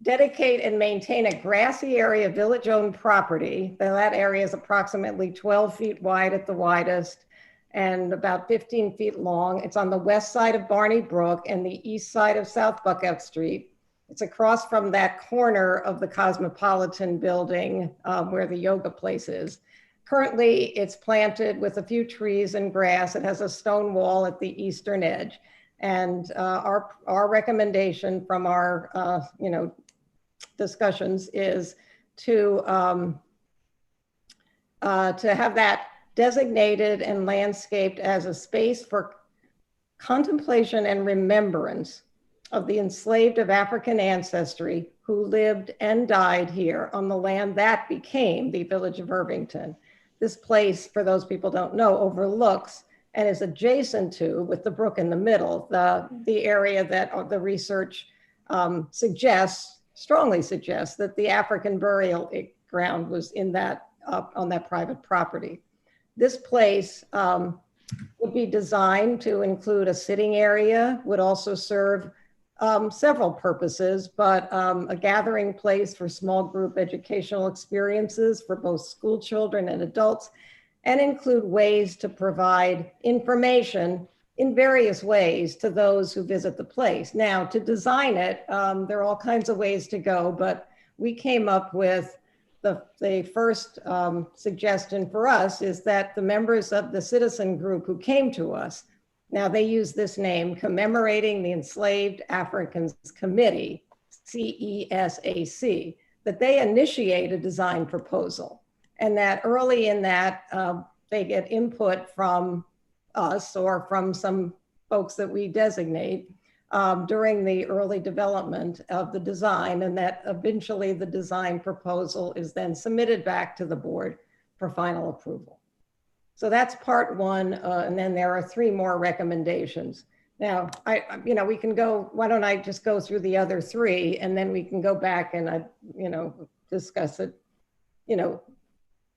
Dedicate and maintain a grassy area of village-owned property. That area is approximately 12 feet wide at the widest and about 15 feet long. It's on the west side of Barney Brook and the east side of South Buckout Street. It's across from that corner of the Cosmopolitan building where the yoga place is. Currently, it's planted with a few trees and grass. It has a stone wall at the eastern edge. And our recommendation from our discussions is to have that designated and landscaped as a space for contemplation and remembrance of the enslaved of African ancestry who lived and died here on the land that became the village of Irvington. This place, for those people who don't know, overlooks and is adjacent to, with the brook in the middle, the area that the research strongly suggests that the African burial ground was in that, on that private property. This place would be designed to include a sitting area, would also serve several purposes, but a gathering place for small group educational experiences for both school children and adults, and include ways to provide information in various ways to those who visit the place. Now, to design it, there are all kinds of ways to go, but we came up with the first suggestion for us is that the members of the citizen group who came to us, now they use this name, Commemorating the Enslaved Africans Committee, CESAC, that they initiate a design proposal. And that early in that, they get input from us or from some folks that we designate during the early development of the design, and that eventually the design proposal is then submitted back to the board for final approval. So that's part 1, and then there are 3 more recommendations. Now, we can go, why don't I just go through the other 3, and then we can go back and discuss it,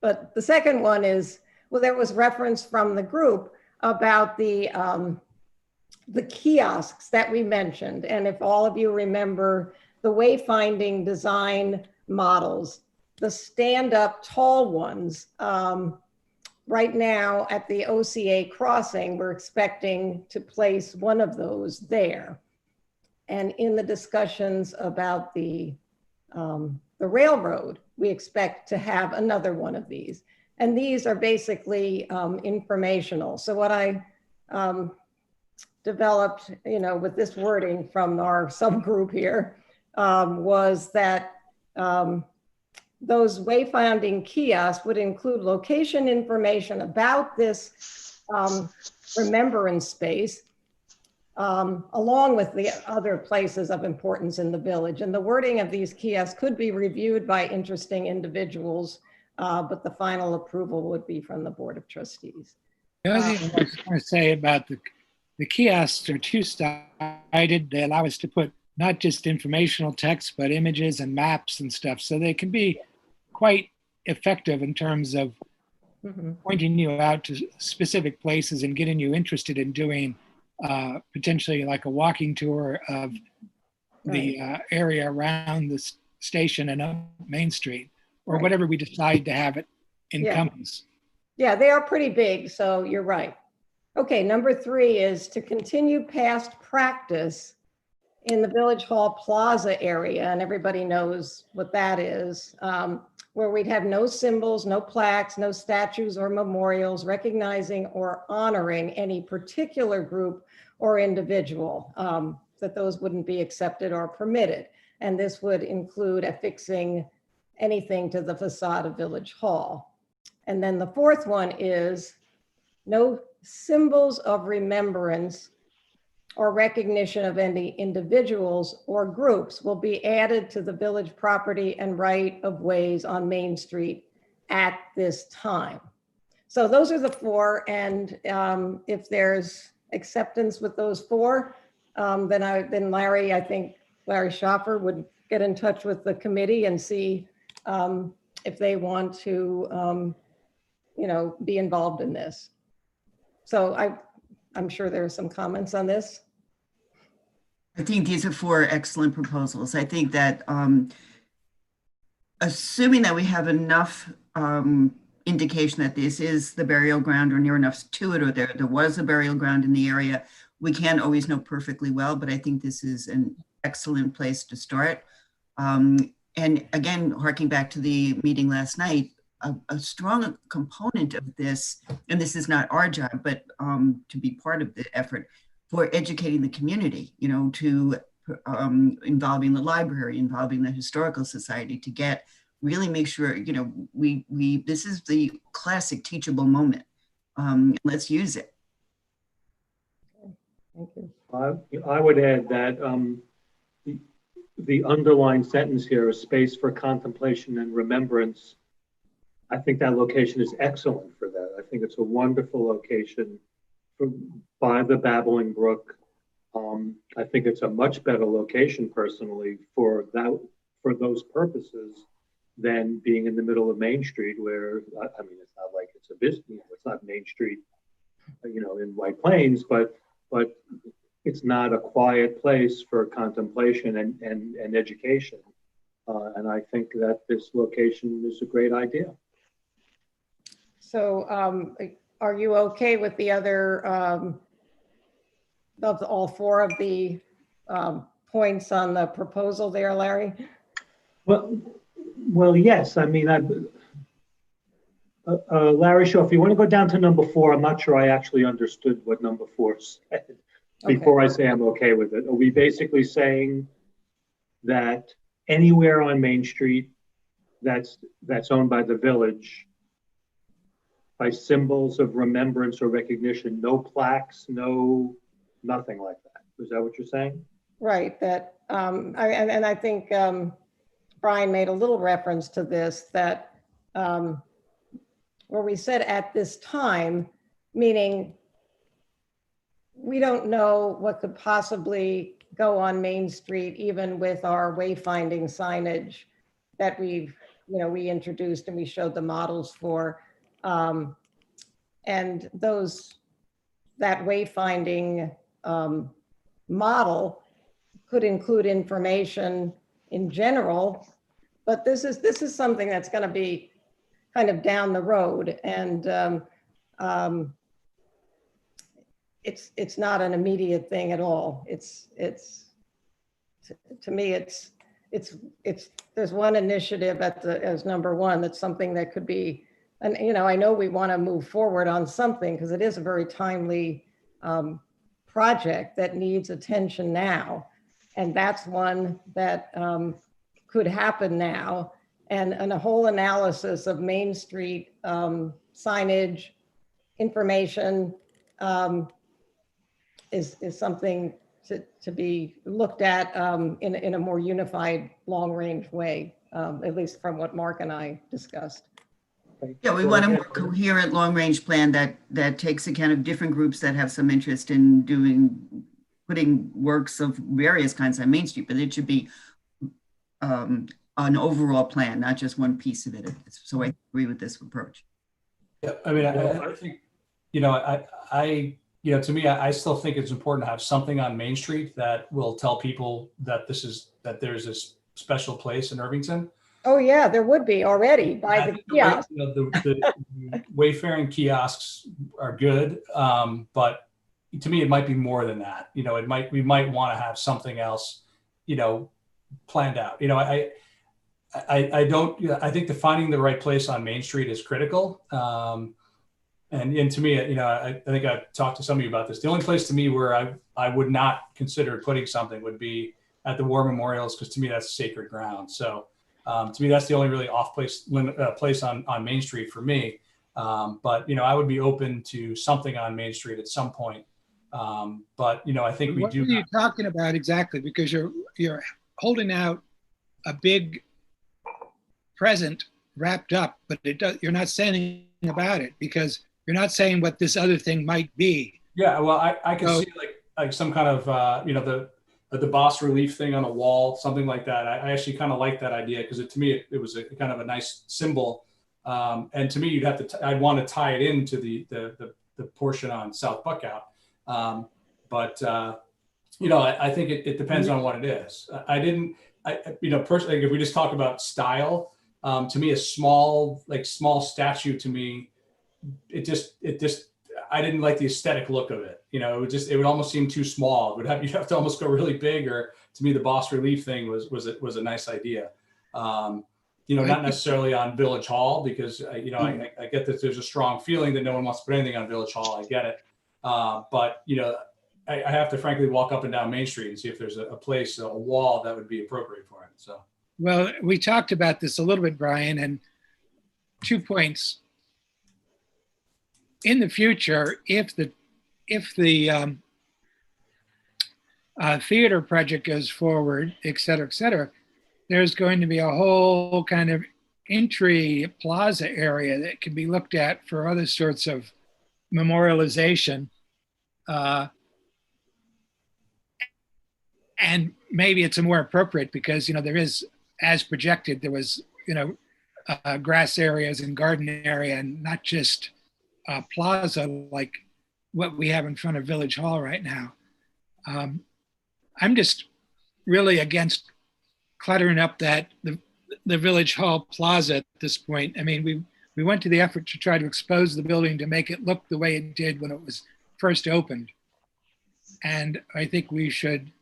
But the second one is, well, there was reference from the group about the kiosks that we mentioned. And if all of you remember the wayfinding design models, the stand-up tall ones, right now at the OCA crossing, we're expecting to place one of those there. And in the discussions about the railroad, we expect to have another one of these. And these are basically informational. So what I developed, with this wording from our subgroup here, was that those wayfinding kiosks would include location information about this remembrance space, along with the other places of importance in the village. And the wording of these kiosks could be reviewed by interesting individuals, but the final approval would be from the Board of Trustees. The other thing I was going to say about the kiosks are two-sided. They allow us to put not just informational text, but images and maps and stuff. So they can be quite effective in terms of pointing you out to specific places and getting you interested in doing potentially like a walking tour of the area around the station and up Main Street, or whatever we decide to have it encompass. Yeah, they are pretty big, so you're right. Okay, number 3 is to continue past practice in the Village Hall Plaza area, and everybody knows what that is, where we'd have no symbols, no plaques, no statues or memorials recognizing or honoring any particular group or individual, that those wouldn't be accepted or permitted. And this would include affixing anything to the facade of Village Hall. And then the 4th one is no symbols of remembrance or recognition of any individuals or groups will be added to the village property and right of ways on Main Street at this time. So those are the 4. And if there's acceptance with those 4, then Larry, I think Larry Schaffer would get in touch with the committee and see if they want to, be involved in this. So I'm sure there are some comments on this. I think these are 4 excellent proposals. I think that assuming that we have enough indication that this is the burial ground or near enough to it, or there was a burial ground in the area, we can't always know perfectly well, but I think this is an excellent place to start. And again, harking back to the meeting last night, a strong component of this, and this is not our job, but to be part of the effort for educating the community, to involving the library, involving the historical society, to really make sure, this is the classic teachable moment. Let's use it. Thank you. I would add that the underlined sentence here, a space for contemplation and remembrance. I think that location is excellent for that. I think it's a wonderful location by the Babbling Brook. I think it's a much better location personally for those purposes than being in the middle of Main Street, where it's not like it's a business, it's not Main Street, in White Plains, but it's not a quiet place for contemplation and education. And I think that this location is a great idea. So are you okay with the other, of all 4 of the points on the proposal there, Larry? Well, yes. Larry Shaw, if you want to go down to number 4, I'm not sure I actually understood what number 4 said before I say I'm okay with it. Are we basically saying that anywhere on Main Street that's owned by the village, by symbols of remembrance or recognition, no plaques, nothing like that? Is that what you're saying? Right, that, I think Brian made a little reference to this, that where we said at this time, meaning we don't know what could possibly go on Main Street, even with our wayfinding signage that we introduced and we showed the models for. And that wayfinding model could include information in general, but this is something that's going to be kind of down the road, and it's not an immediate thing at all. To me, there's one initiative as number 1 that's something that could be. And, I know we want to move forward on something because it is a very timely project that needs attention now. And that's one that could happen now. And a whole analysis of Main Street signage information is something to be looked at in a more unified, long-range way, at least from what Mark and I discussed. Yeah, we want a more coherent long-range plan that takes account of different groups that have some interest in putting works of various kinds on Main Street, but it should be an overall plan, not just one piece of it. So I agree with this approach. Yeah, I think, to me, I still think it's important to have something on Main Street that will tell people that there's a special place in Irvington. Oh, yeah, there would be already by I the think the way- kiosk. you know, the wayfaring kiosks are good, but to me, it might be more than that. You know, we might want to have something else, you know, planned out. You know, I don't. You know, I think the finding the right place on Main Street is critical. And to me, you know, I think I've talked to some of you about this. The only place to me where I would not consider putting something would be at the war memorials, because to me that's sacred ground. So to me, that's the only really off place place on Main Street for me. But you know, I would be open to something on Main Street at some point. But you know, I think we What do. are you talking about exactly? Because you're holding out a big present wrapped up, but you're not saying anything about it, because you're not saying what this other thing might be. Yeah, well, I could So- see like some kind of you know, the bas relief thing on a wall, something like that. I actually kind of like that idea, because to me it was a kind of a nice symbol. And to me, you'd have to I'd want to tie it into the portion on South Buckout. But you know, I think it depends on what it is. You know, personally, if we just talk about style, to me, a small statue, to me, it just I didn't like the aesthetic look of it. You know, it would almost seem too small. You'd have to almost go really big. Or to me, the bas relief thing was a nice idea. You know, not necessarily on Village Hall, because you know, I get that there's a strong feeling that no one wants to put anything on Village Hall. I get it. But you know, I have to frankly walk up and down Main Street and see if there's a place, a wall that would be appropriate for it. So. Well, we talked about this a little bit, Brian, and 2 points. In the future, if the theater project goes forward, et cetera, there's going to be a whole kind of entry plaza area that can be looked at for other sorts of memorialization. And maybe it's a more appropriate, because, you know, there is, as projected, there was, you know, grass areas and garden area, and not just plaza like what we have in front of Village Hall right now. I'm just really against cluttering up the Village Hall plaza at this point. I mean, we went to the effort to try to expose the building to make it look the way it did when it was first opened. And I think we should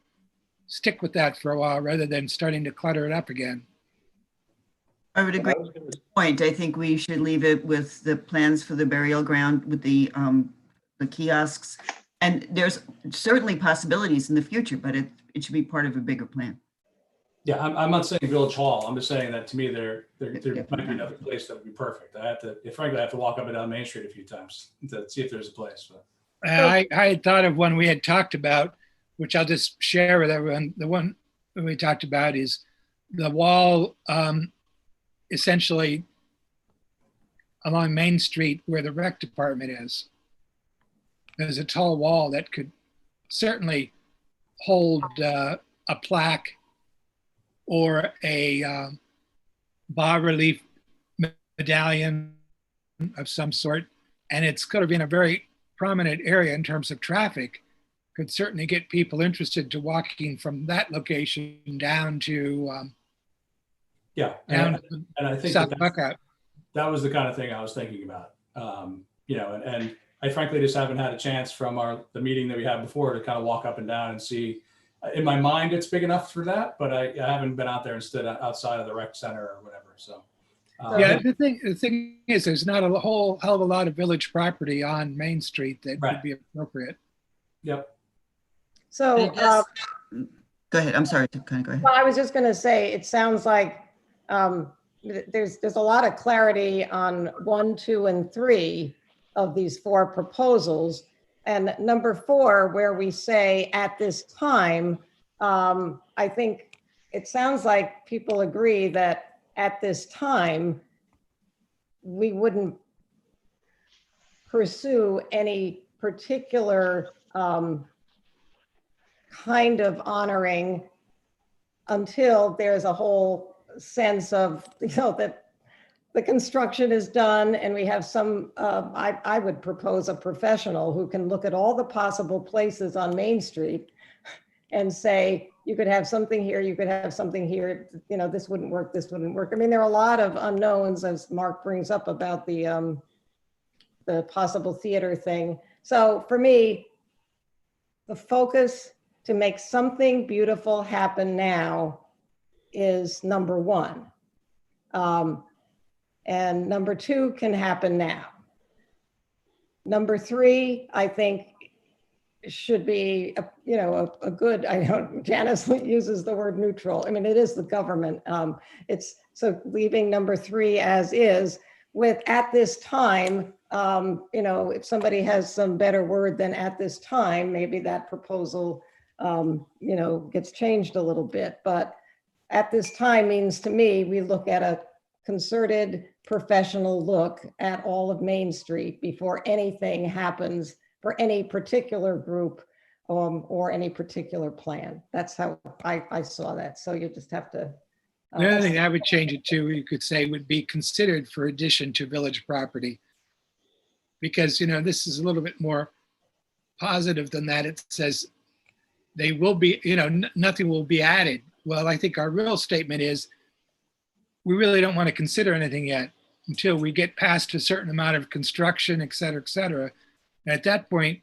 stick with that for a while rather than starting to clutter it up again. I would agree with the point. I think we should leave it with the plans for the burial ground with the kiosks. And there's certainly possibilities in the future, but it should be part of a bigger plan. Yeah, I'm not saying Village Hall. I'm just saying that to me, there might be another place that would be perfect. Frankly, I have to walk up and down Main Street a few times to see if there's a place. But. I had thought of one we had talked about, which I'll just share with everyone. The one we talked about is the wall, essentially along Main Street where the rec department is. There's a tall wall that could certainly hold a plaque or a bas-relief medallion of some sort. And it's going to be in a very prominent area in terms of traffic. Could certainly get people interested to walking from that location down to and I think South Buckout. That was the kind of thing I was thinking about. You know, and I frankly just haven't had a chance from the meeting that we had before to kind of walk up and down and see. In my mind, it's big enough for that, but I haven't been out there and stood outside of the rec center or whatever. So. Yeah, the thing is, there's not a whole hell of a lot of village property on Main Street that would be appropriate. Yep. So, go ahead. I'm sorry to kind of go ahead. well, I was just going to say, it sounds like there's a lot of clarity on 1, 2, and 3 of these 4 proposals. And number 4, where we say at this time, I think it sounds like people agree that at this time, we wouldn't pursue any particular kind of honoring until there's a whole sense of, you know, that the construction is done and we have some, I would propose a professional who can look at all the possible places on Main Street and say, you could have something here, you could have something here, you know, this wouldn't work, this wouldn't work. I mean, there are a lot of unknowns, as Mark brings up about the possible theater thing. So for me, the focus to make something beautiful happen now is number one. And number two can happen now. Number three, I think, should be, a good, I know Janice uses the word neutral. I mean, it is the government. It's so leaving number three as is with at this time, if somebody has some better word than at this time, maybe that proposal, gets changed a little bit. But at this time means to me, we look at a concerted professional look at all of Main Street before anything happens for any particular group or any particular plan. That's how I saw that. So you just have to. The other thing I would change it to, you could say, would be considered for addition to village property. Because, this is a little bit more positive than that. It says they will be, nothing will be added. Well, I think our real statement is we really don't want to consider anything yet until we get past a certain amount of construction, et cetera, et cetera. And at that point,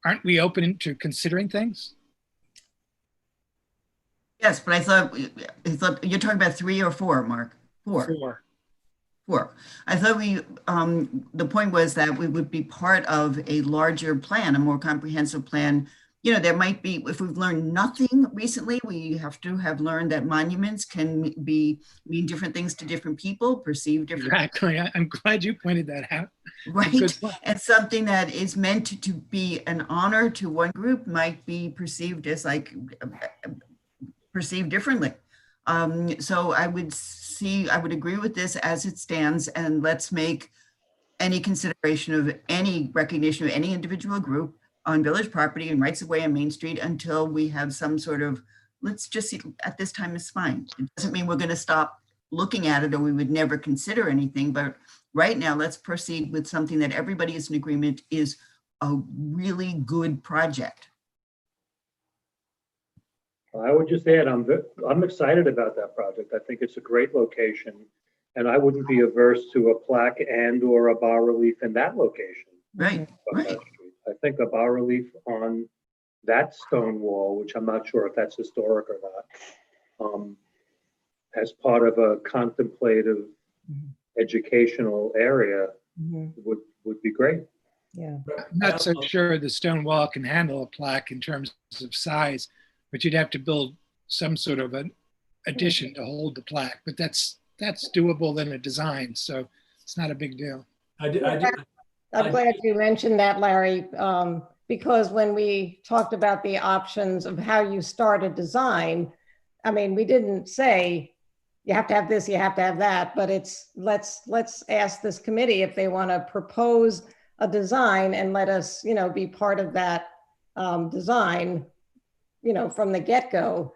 aren't we open to considering things? Yes, but I thought you're talking about 3 or 4, Mark. 4. 4. I thought the point was that we would be part of a larger plan, a more comprehensive plan. There might be, if we've learned nothing recently, we have to have learned that monuments can mean different things to different people, perceive different. Exactly. I'm glad you pointed that out. Right. And something that is meant to be an honor to one group might be perceived as perceived differently. So I would agree with this as it stands, and let's make any consideration of any recognition of any individual group on village property and rights of way on Main Street until we have some sort of, let's just see, at this time is fine. It doesn't mean we're going to stop looking at it or we would never consider anything, but right now let's proceed with something that everybody is in agreement is a really good project. I would just add, I'm excited about that project. I think it's a great location, and I wouldn't be averse to a plaque and or a bas relief in that location. Right, right. Street. I think a bas relief on that stone wall, which I'm not sure if that's historic or not, as part of a contemplative educational area would be great. Yeah. I'm not so sure the stone wall can handle a plaque in terms of size, but you'd have to build some sort of an addition to hold the plaque. But that's doable in a design, so it's not a big deal. I'm glad you mentioned that, Larry, because when we talked about the options of how you start a design, I mean, we didn't say you have to have this, you have to have that, but it's let's ask this committee if they want to propose a design and let us, be part of that design, from the get-go,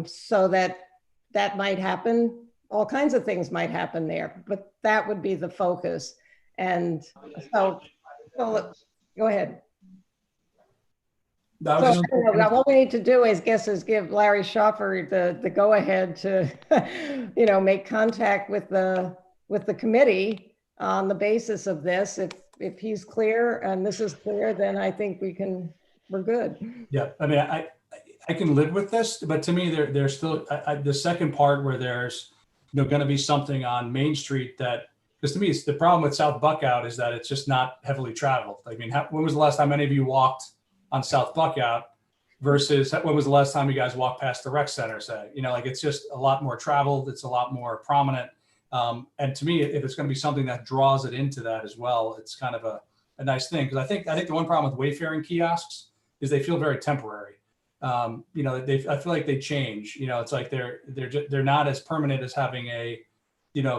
so that might happen. All kinds of things might happen there, but that would be the focus. And so go ahead. What we need to do is give Larry Schaffer the go-ahead to, make contact with the committee on the basis of this. If he's clear and this is clear, then I think we're good. Yeah, I mean, I can live with this, but to me, there's still the second part where there's going to be something on Main Street that, because to me, it's the problem with South Buckout is that it's just not heavily traveled. I mean, when was the last time any of you walked on South Buckout versus when was the last time you guys walked past the rec center, say? It's just a lot more traveled. It's a lot more prominent. And to me, if it's going to be something that draws it into that as well, it's kind of a nice thing. Because I think the one problem with wayfaring kiosks is they feel very temporary. I feel like they change. It's like they're not as permanent as having a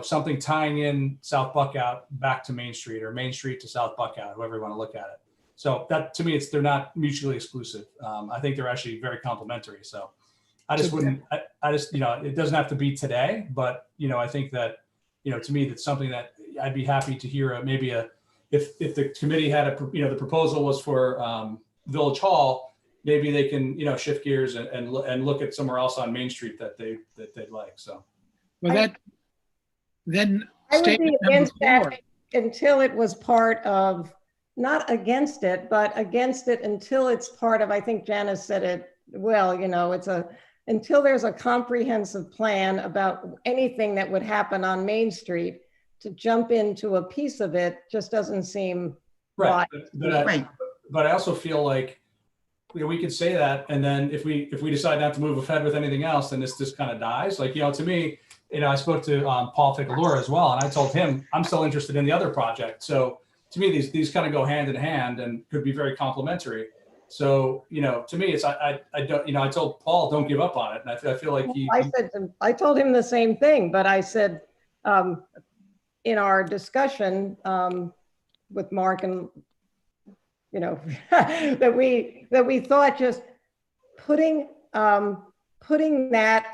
something tying in South Buckout back to Main Street or Main Street to South Buckout, however you want to look at it. So that to me, they're not mutually exclusive. I think they're actually very complementary. So I just wouldn't, I just, it doesn't have to be today, but, I think that, to me, that's something that I'd be happy to hear if the committee had the proposal was for Village Hall, maybe they can, shift gears and look at somewhere else on Main Street that they'd like. So. Well, then I would be statement number against that 4. until it was part of, not against it, but against it until it's part of, I think Janice said it well, until there's a comprehensive plan about anything that would happen on Main Street, to jump into a piece of it just doesn't seem Right. wise. But I also feel like we could say that, and then if we decide not to move ahead with anything else, then this just kind of dies. Like, to me, I spoke to Paul Ficalora as well, and I told him I'm still interested in the other project. So to me, these kind of go hand in hand and could be very complementary. So, to me, it's I don't, I told Paul don't give up on it, and I feel like I told him the same thing, but I said in our discussion with Mark and that we thought just putting that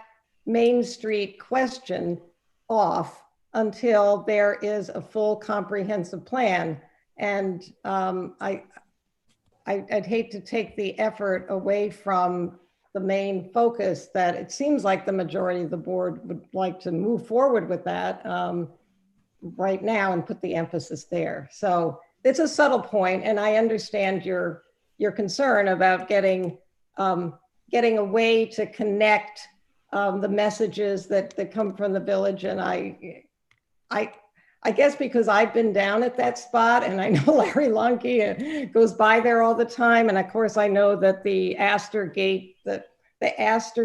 Main Street question off until there is a full comprehensive plan. And I'd hate to take the effort away from the main focus that it seems like the majority of the board would like to move forward with that right now and put the emphasis there. So it's a subtle point, and I understand your concern about getting a way to connect the messages that come from the village. And I guess because I've been down at that spot, and I know Larry Lunke goes by there all the time, and of course I know that the Astor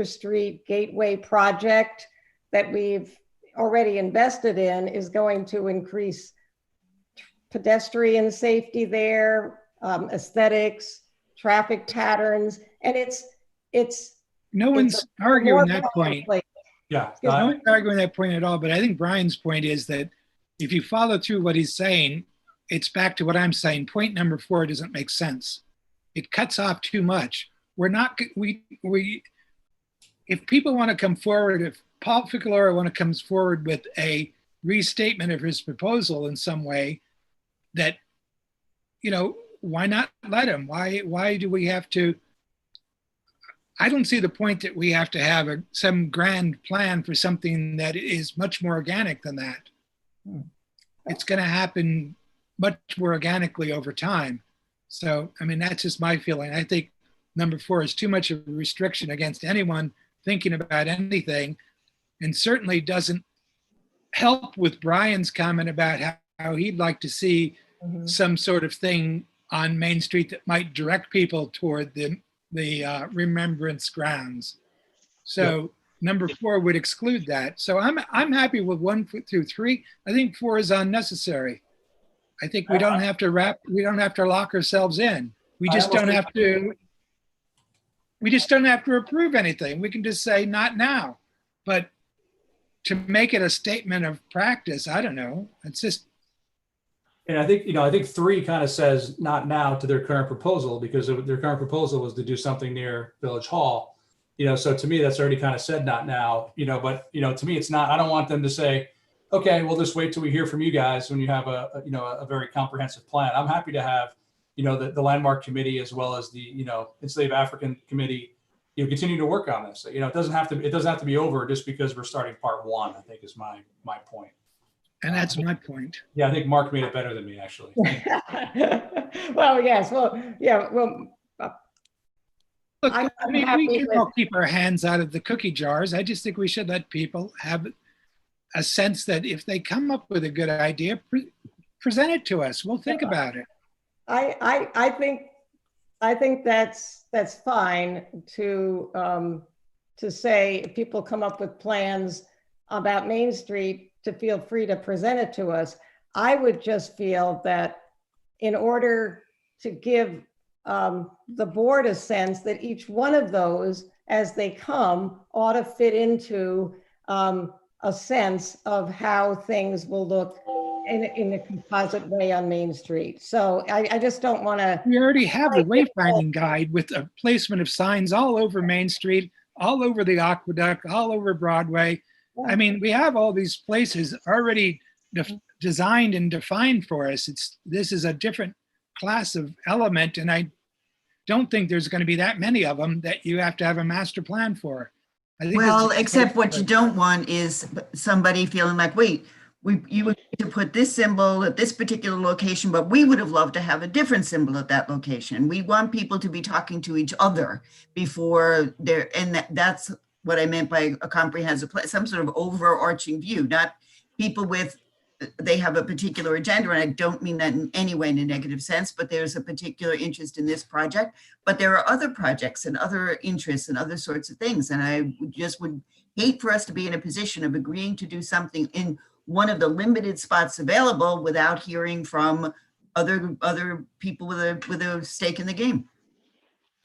Street Gateway project that we've already invested in is going to increase pedestrian safety there, aesthetics, traffic patterns, and No one's arguing that point. yeah. No one's arguing that point at all. But I think Brian's point is that if you follow through what he's saying, it's back to what I'm saying. Point number 4 doesn't make sense. It cuts off too much. If people want to come forward, if Paul Ficalora comes forward with a restatement of his proposal in some way, that, why not let him? Why do we have to? I don't see the point that we have to have some grand plan for something that is much more organic than that. It's going to happen much more organically over time. So, that's just my feeling. I think number 4 is too much of a restriction against anyone thinking about anything, and certainly doesn't help with Brian's comment about how he'd like to see some sort of thing on Main Street that might direct people toward the remembrance grounds. So number 4 would exclude that. So I'm happy with 1 through 3. I think 4 is unnecessary. I think we don't have to lock ourselves in. We just don't have to approve anything. We can just say not now. But to make it a statement of practice, I don't know. It's just. And I think 3 kind of says not now to their current proposal, because their current proposal was to do something near Village Hall. So to me, that's already kind of said not now, but, to me, it's not, I don't want them to say, okay, we'll just wait till we hear from you guys when you have a very comprehensive plan. I'm happy to have, the landmark committee as well as the, Enslaved African committee, continue to work on this. It doesn't have to be over just because we're starting part 1, I think is my point. And that's my point. Yeah, I think Mark made it better than me, actually. Well, yes. Well, yeah. Well, Look, I'm we happy can with- all keep our hands out of the cookie jars. I just think we should let people have a sense that if they come up with a good idea, present it to us. We'll think about it. I think that's fine to say if people come up with plans about Main Street, to feel free to present it to us. I would just feel that in order to give the board a sense that each one of those, as they come, ought to fit into a sense of how things will look in a composite way on Main Street. So I just don't want to. We already have a wayfinding guide with a placement of signs all over Main Street, all over the aqueduct, all over Broadway. We have all these places already designed and defined for us. This is a different class of element, and I don't think there's going to be that many of them that you have to have a master plan for. I think this Well, is- except what you don't want is somebody feeling like, wait, you would to put this symbol at this particular location, but we would have loved to have a different symbol at that location. We want people to be talking to each other before they're, and that's what I meant by a comprehensive plan, some sort of overarching view, not people with, they have a particular agenda, and I don't mean that in any way in a negative sense, but there's a particular interest in this project, but there are other projects and other interests and other sorts of things. And I just would hate for us to be in a position of agreeing to do something in one of the limited spots available without hearing from other people with a stake in the game.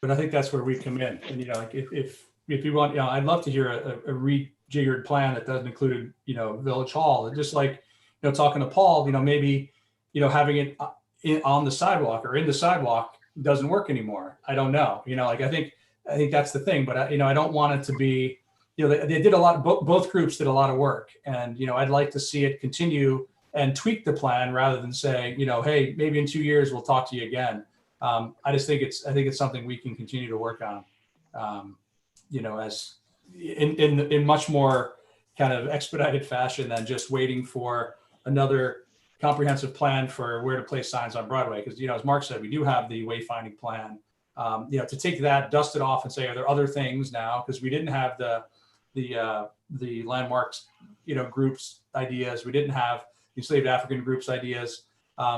But I think that's where we come in. And, like if you want, I'd love to hear a rejiggered plan that doesn't include, Village Hall, and just like, talking to Paul, maybe, having it on the sidewalk or in the sidewalk doesn't work anymore. I don't know, I think that's the thing, but I don't want it to be, they did a lot, both groups did a lot of work, and, I'd like to see it continue and tweak the plan rather than say, hey, maybe in 2 years we'll talk to you again. I just think I think it's something we can continue to work on, as in much more kind of expedited fashion than just waiting for another comprehensive plan for where to place signs on Broadway. Because, as Mark said, we do have the wayfinding plan, to take that, dust it off and say, are there other things now? Because we didn't have the landmarks, groups ideas. We didn't have the enslaved African groups ideas.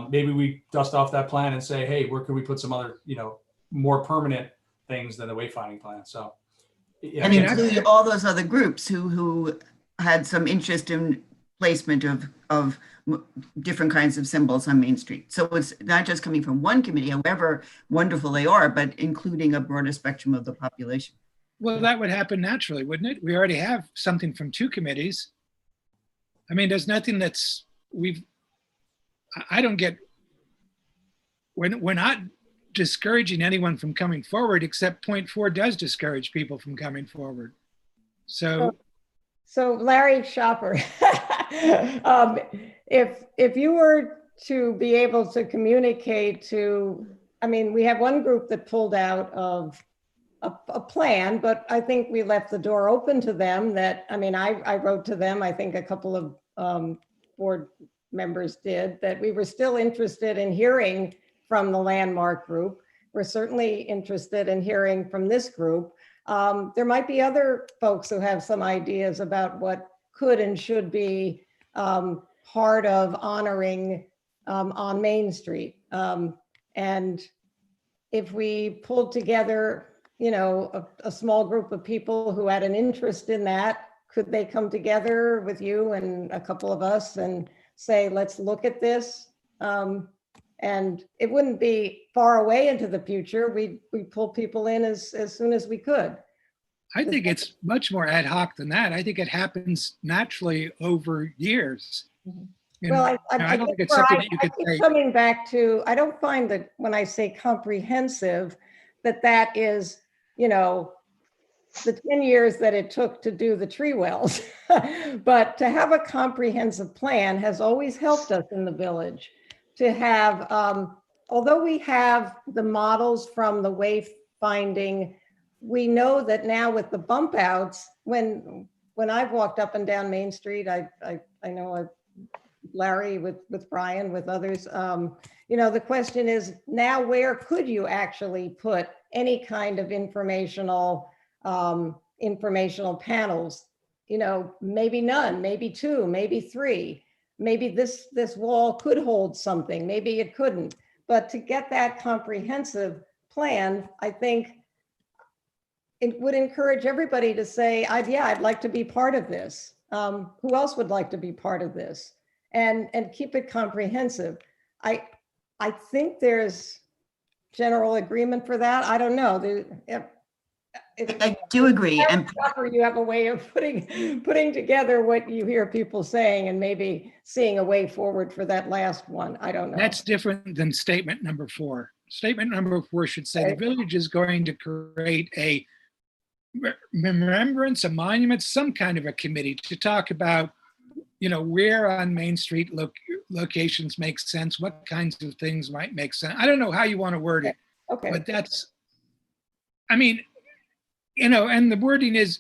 Maybe we dust off that plan and say, hey, where can we put some other, more permanent things than the wayfinding plan? So, yeah, And include all those other groups who had some interest in placement of different kinds of symbols on Main Street. So it's not just coming from one committee, however wonderful they are, but including a broader spectrum of the population. Well, that would happen naturally, wouldn't it? We already have something from 2 committees. I mean, there's nothing I don't get, we're not discouraging anyone from coming forward, except point 4 does discourage people from coming forward. So Larry Shopper, if you were to be able to communicate to, we have one group that pulled out of a plan, but I think we left the door open to them that, I wrote to them, I think a couple of board members did, that we were still interested in hearing from the landmark group. We're certainly interested in hearing from this group. There might be other folks who have some ideas about what could and should be part of honoring on Main Street. And if we pulled together, a small group of people who had an interest in that, could they come together with you and a couple of us and say, let's look at this? And it wouldn't be far away into the future. We pull people in as soon as we could. I think it's much more ad hoc than that. I think it happens naturally over years. Well, I don't think it's something that you could say. Coming back to, I don't find that when I say comprehensive, that is, the 10 years that it took to do the tree wells. But to have a comprehensive plan has always helped us in the village. To have, although we have the models from the wayfinding, we know that now with the bump outs, when I've walked up and down Main Street, I know Larry with Brian, with others, the question is now, where could you actually put any kind of informational panels? Maybe none, maybe 2, maybe 3. Maybe this wall could hold something, maybe it couldn't. But to get that comprehensive plan, I think it would encourage everybody to say, I'd like to be part of this. Who else would like to be part of this? And keep it comprehensive. I think there's general agreement for that. I don't know. I do agree. And you have a way of putting together what you hear people saying and maybe seeing a way forward for that last one. I don't know. That's different than statement number 4. Statement number 4 should say the village is going to create a remembrance, a monument, some kind of a committee to talk about, where on Main Street locations make sense, what kinds of things might make sense. I don't know how you want to word it, Okay. but that's I mean, you know, and the wording is,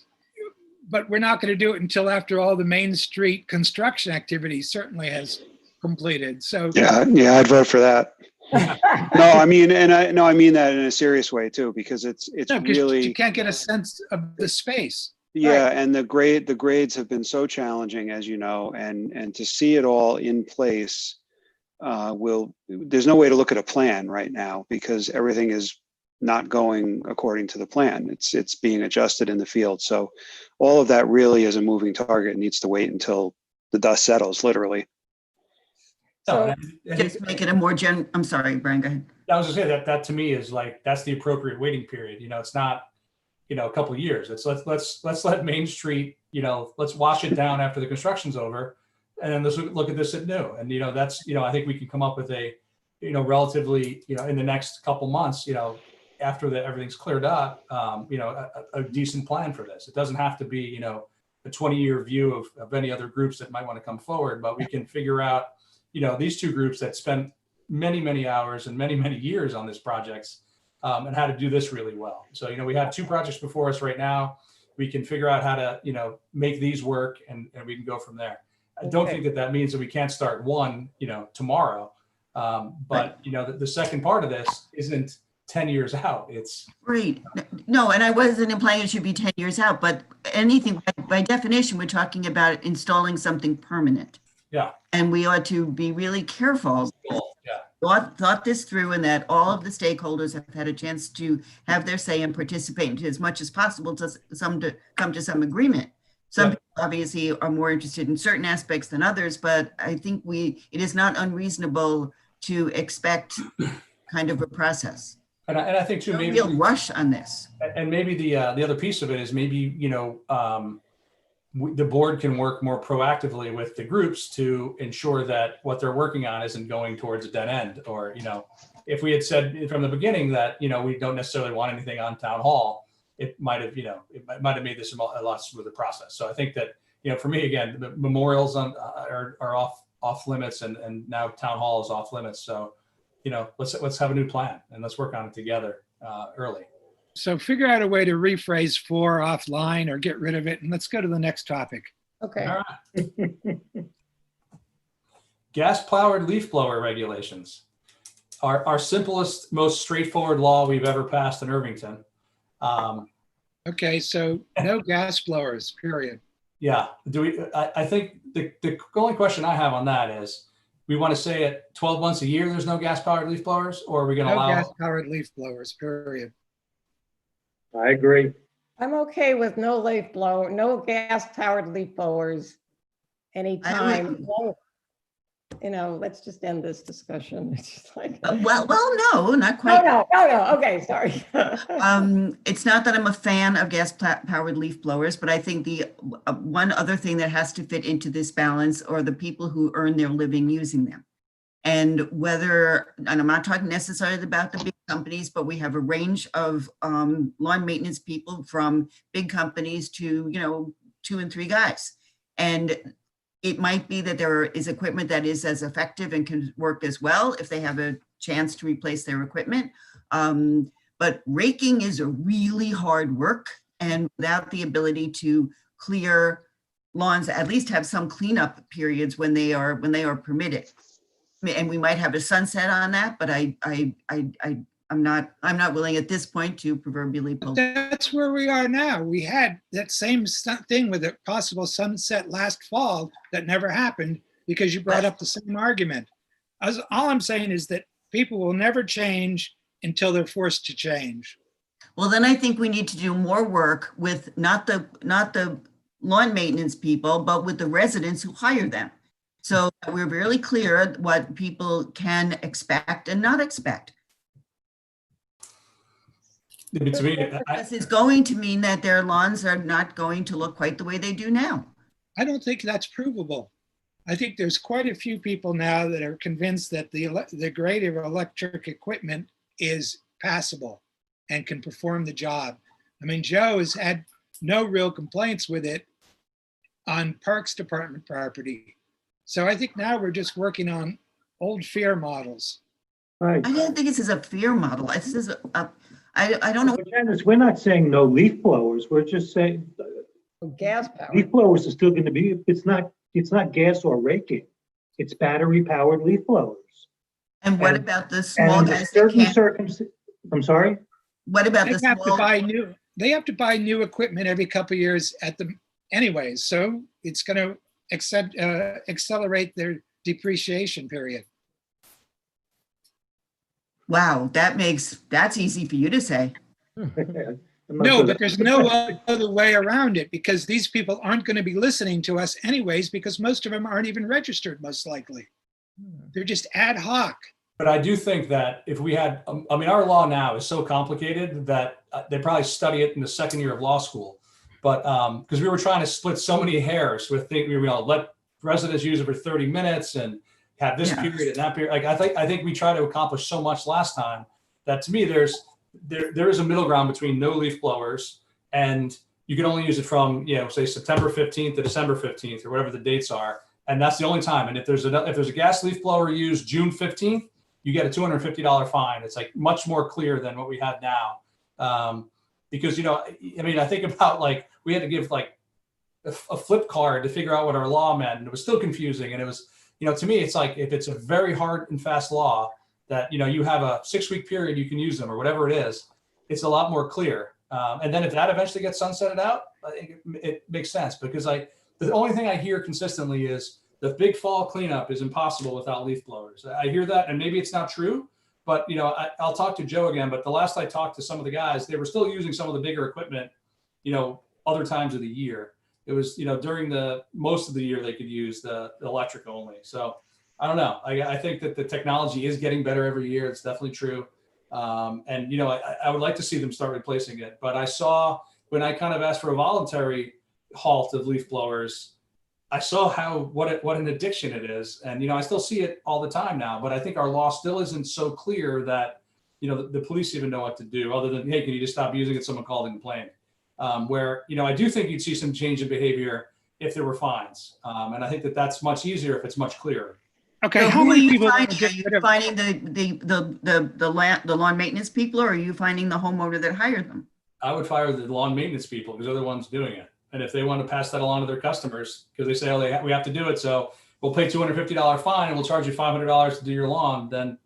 but we're not going to do it until after all the Main Street construction activity certainly has completed. So Yeah, I'd vote for that. No, I mean, I mean that in a serious way too, because it's no, because really, you can't get a sense of the space. yeah, and the grades have been so challenging, as you know, and to see it all in place, there's no way to look at a plan right now because everything is not going according to the plan. It's being adjusted in the field. So all of that really is a moving target and needs to wait until the dust settles, literally. No, So- and I think- Just make it a more I'm sorry, Brian, go ahead. I was gonna say that to me is like, that's the appropriate waiting period. You know, it's not, you know, a couple of years. It's let's let Main Street, you know, let's wash it down after the construction's over. And then let's look at this at new. And, you know, that's, you know, I think we can come up with a, you know, relatively, you know, in the next couple months, you know, after everything's cleared up, you know, a decent plan for this. It doesn't have to be, you know, a 20-year view of any other groups that might want to come forward, but we can figure out, you know, these two groups that spent many, many hours and many, many years on this projects, and how to do this really well. So, you know, we have two projects before us right now. We can figure out how to, you know, make these work and we can go from there. I don't Okay. think that means that we can't start one, you know, tomorrow. But, you know, the second part of this isn't 10 years out. It's, Right. No, and I wasn't implying it should be 10 years out, but anything, by definition, we're talking about installing something permanent. Yeah. And we ought to be really careful. yeah. Thought this through and that all of the stakeholders have had a chance to have their say and participate as much as possible to come to some agreement. Some Yeah. people obviously are more interested in certain aspects than others, but I think it is not unreasonable to expect kind of a process. And I think too, No maybe, real rush on this. and maybe the other piece of it is maybe, you know, the board can work more proactively with the groups to ensure that what they're working on isn't going towards a dead end. Or, you know, if we had said from the beginning that, you know, we don't necessarily want anything on town hall, it might have, you know, it might have made this a lot smoother process. So I think that, you know, for me, again, the memorials are off limits and now town hall is off limits. So, you know, let's have a new plan and let's work on it together early. So figure out a way to rephrase 4 offline or get rid of it. And let's go to the next topic. Okay. All right. Gas-powered leaf blower regulations. Our simplest, most straightforward law we've ever passed in Irvington. Okay, so no gas blowers, period. Yeah, I think the only question I have on that is, we want to say it 12 months a year, there's no gas-powered leaf blowers, or are we going to No allow? gas-powered leaf blowers, period. I agree. I'm okay with no gas-powered leaf blowers anytime. No, you know, let's just end this discussion. It's just like, Well, no, not quite. no. Okay, sorry. It's not that I'm a fan of gas-powered leaf blowers, but I think the one other thing that has to fit into this balance are the people who earn their living using them. And and I'm not talking necessarily about the big companies, but we have a range of lawn maintenance people from big companies to, you know, 2 and 3 guys. And it might be that there is equipment that is as effective and can work as well if they have a chance to replace their equipment. But raking is a really hard work, and without the ability to clear lawns, at least have some cleanup periods when they are permitted. And we might have a sunset on that, but I'm not willing at this point to proverbially pull. That's where we are now. We had that same thing with a possible sunset last fall that never happened because you brought up the same argument. All I'm saying is that people will never change until they're forced to change. Well, then I think we need to do more work with not the lawn maintenance people, but with the residents who hire them. So that we're really clear what people can expect and not expect. To me, This is going to mean that their lawns are not going to look quite the way they do now. I don't think that's provable. I think there's quite a few people now that are convinced that the grade of electric equipment is passable and can perform the job. I mean, Joe has had no real complaints with it on Parks Department property. So I think now we're just working on old fear models. Right. I don't think this is a fear model. This is I don't know. But Janice, we're not saying no leaf blowers. We're just saying Gas power. leaf blowers are still going to be, it's not gas or raking. It's battery powered leaf blowers. And what And- about the And small under guys that certain can't? circumstances, I'm sorry? What about They the have to small? buy new, they have to buy new equipment every couple of years at the, anyways, so it's gonna accelerate their depreciation period. Wow, that's easy for you to say. I'm not No, sure but that- there's no other way around it, because these people aren't gonna be listening to us anyways, because most of them aren't even registered, most likely. They're just ad hoc. But I do think that if we had, I mean, our law now is so complicated that they probably study it in the second year of law school. But because we were trying to split so many hairs with things, we were let residents use it for 30 minutes and have this Yeah. period and that period. Like I think we tried to accomplish so much last time that to me there is a middle ground between no leaf blowers and you can only use it from say September 15th to December 15th or whatever the dates are, and that's the only time. And if there's a gas leaf blower used June 15th, you get a $250 fine. It's like much more clear than what we had now. Because, I mean, I think about like, we had to give like a flip card to figure out what our law meant. And it was still confusing. And it was, to me, it's like, if it's a very hard and fast law that, you have a 6-week period, you can use them or whatever it is, it's a lot more clear. And then if that eventually gets sunsetted out, I think it makes sense because the only thing I hear consistently is the big fall cleanup is impossible without leaf blowers. I hear that, and maybe it's not true, but I'll talk to Joe again. But the last I talked to some of the guys, they were still using some of the bigger equipment, other times of the year. It was, during most of the year they could use the electric only. So I don't know. I think that the technology is getting better every year. It's definitely true. And I would like to see them start replacing it. But I saw when I kind of asked for a voluntary halt of leaf blowers, I saw what an addiction it is. And, I still see it all the time now, but I think our law still isn't so clear that, the police even know what to do other than, hey, can you just stop using it? Someone called and complained. Where, I do think you'd see some change in behavior if there were fines. And I think that that's much easier if it's much clearer. Okay, So how who are many you people? finding? Are you finding the lawn maintenance people, or are you finding the homeowner that hired them? I would fire the lawn maintenance people because they're the ones doing it. And if they want to pass that along to their customers, because they say, oh, we have to do it, so we'll pay $250 fine and we'll charge you $500 to do your lawn, then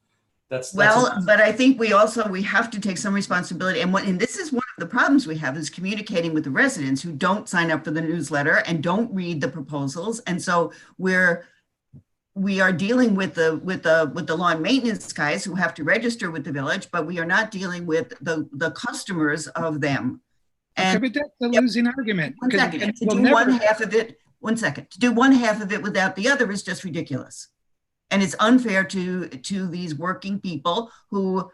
that's Well, but I think we have to take some responsibility. And this is one of the problems we have is communicating with the residents who don't sign up for the newsletter and don't read the proposals. And so we are dealing with the lawn maintenance guys who have to register with the village, but we are not dealing with the customers of them. Okay, And but that's a losing argument. one because second, to we'll do never- one half of it, 1 second, to do one half of it without the other is just ridiculous. And it's unfair to these working people who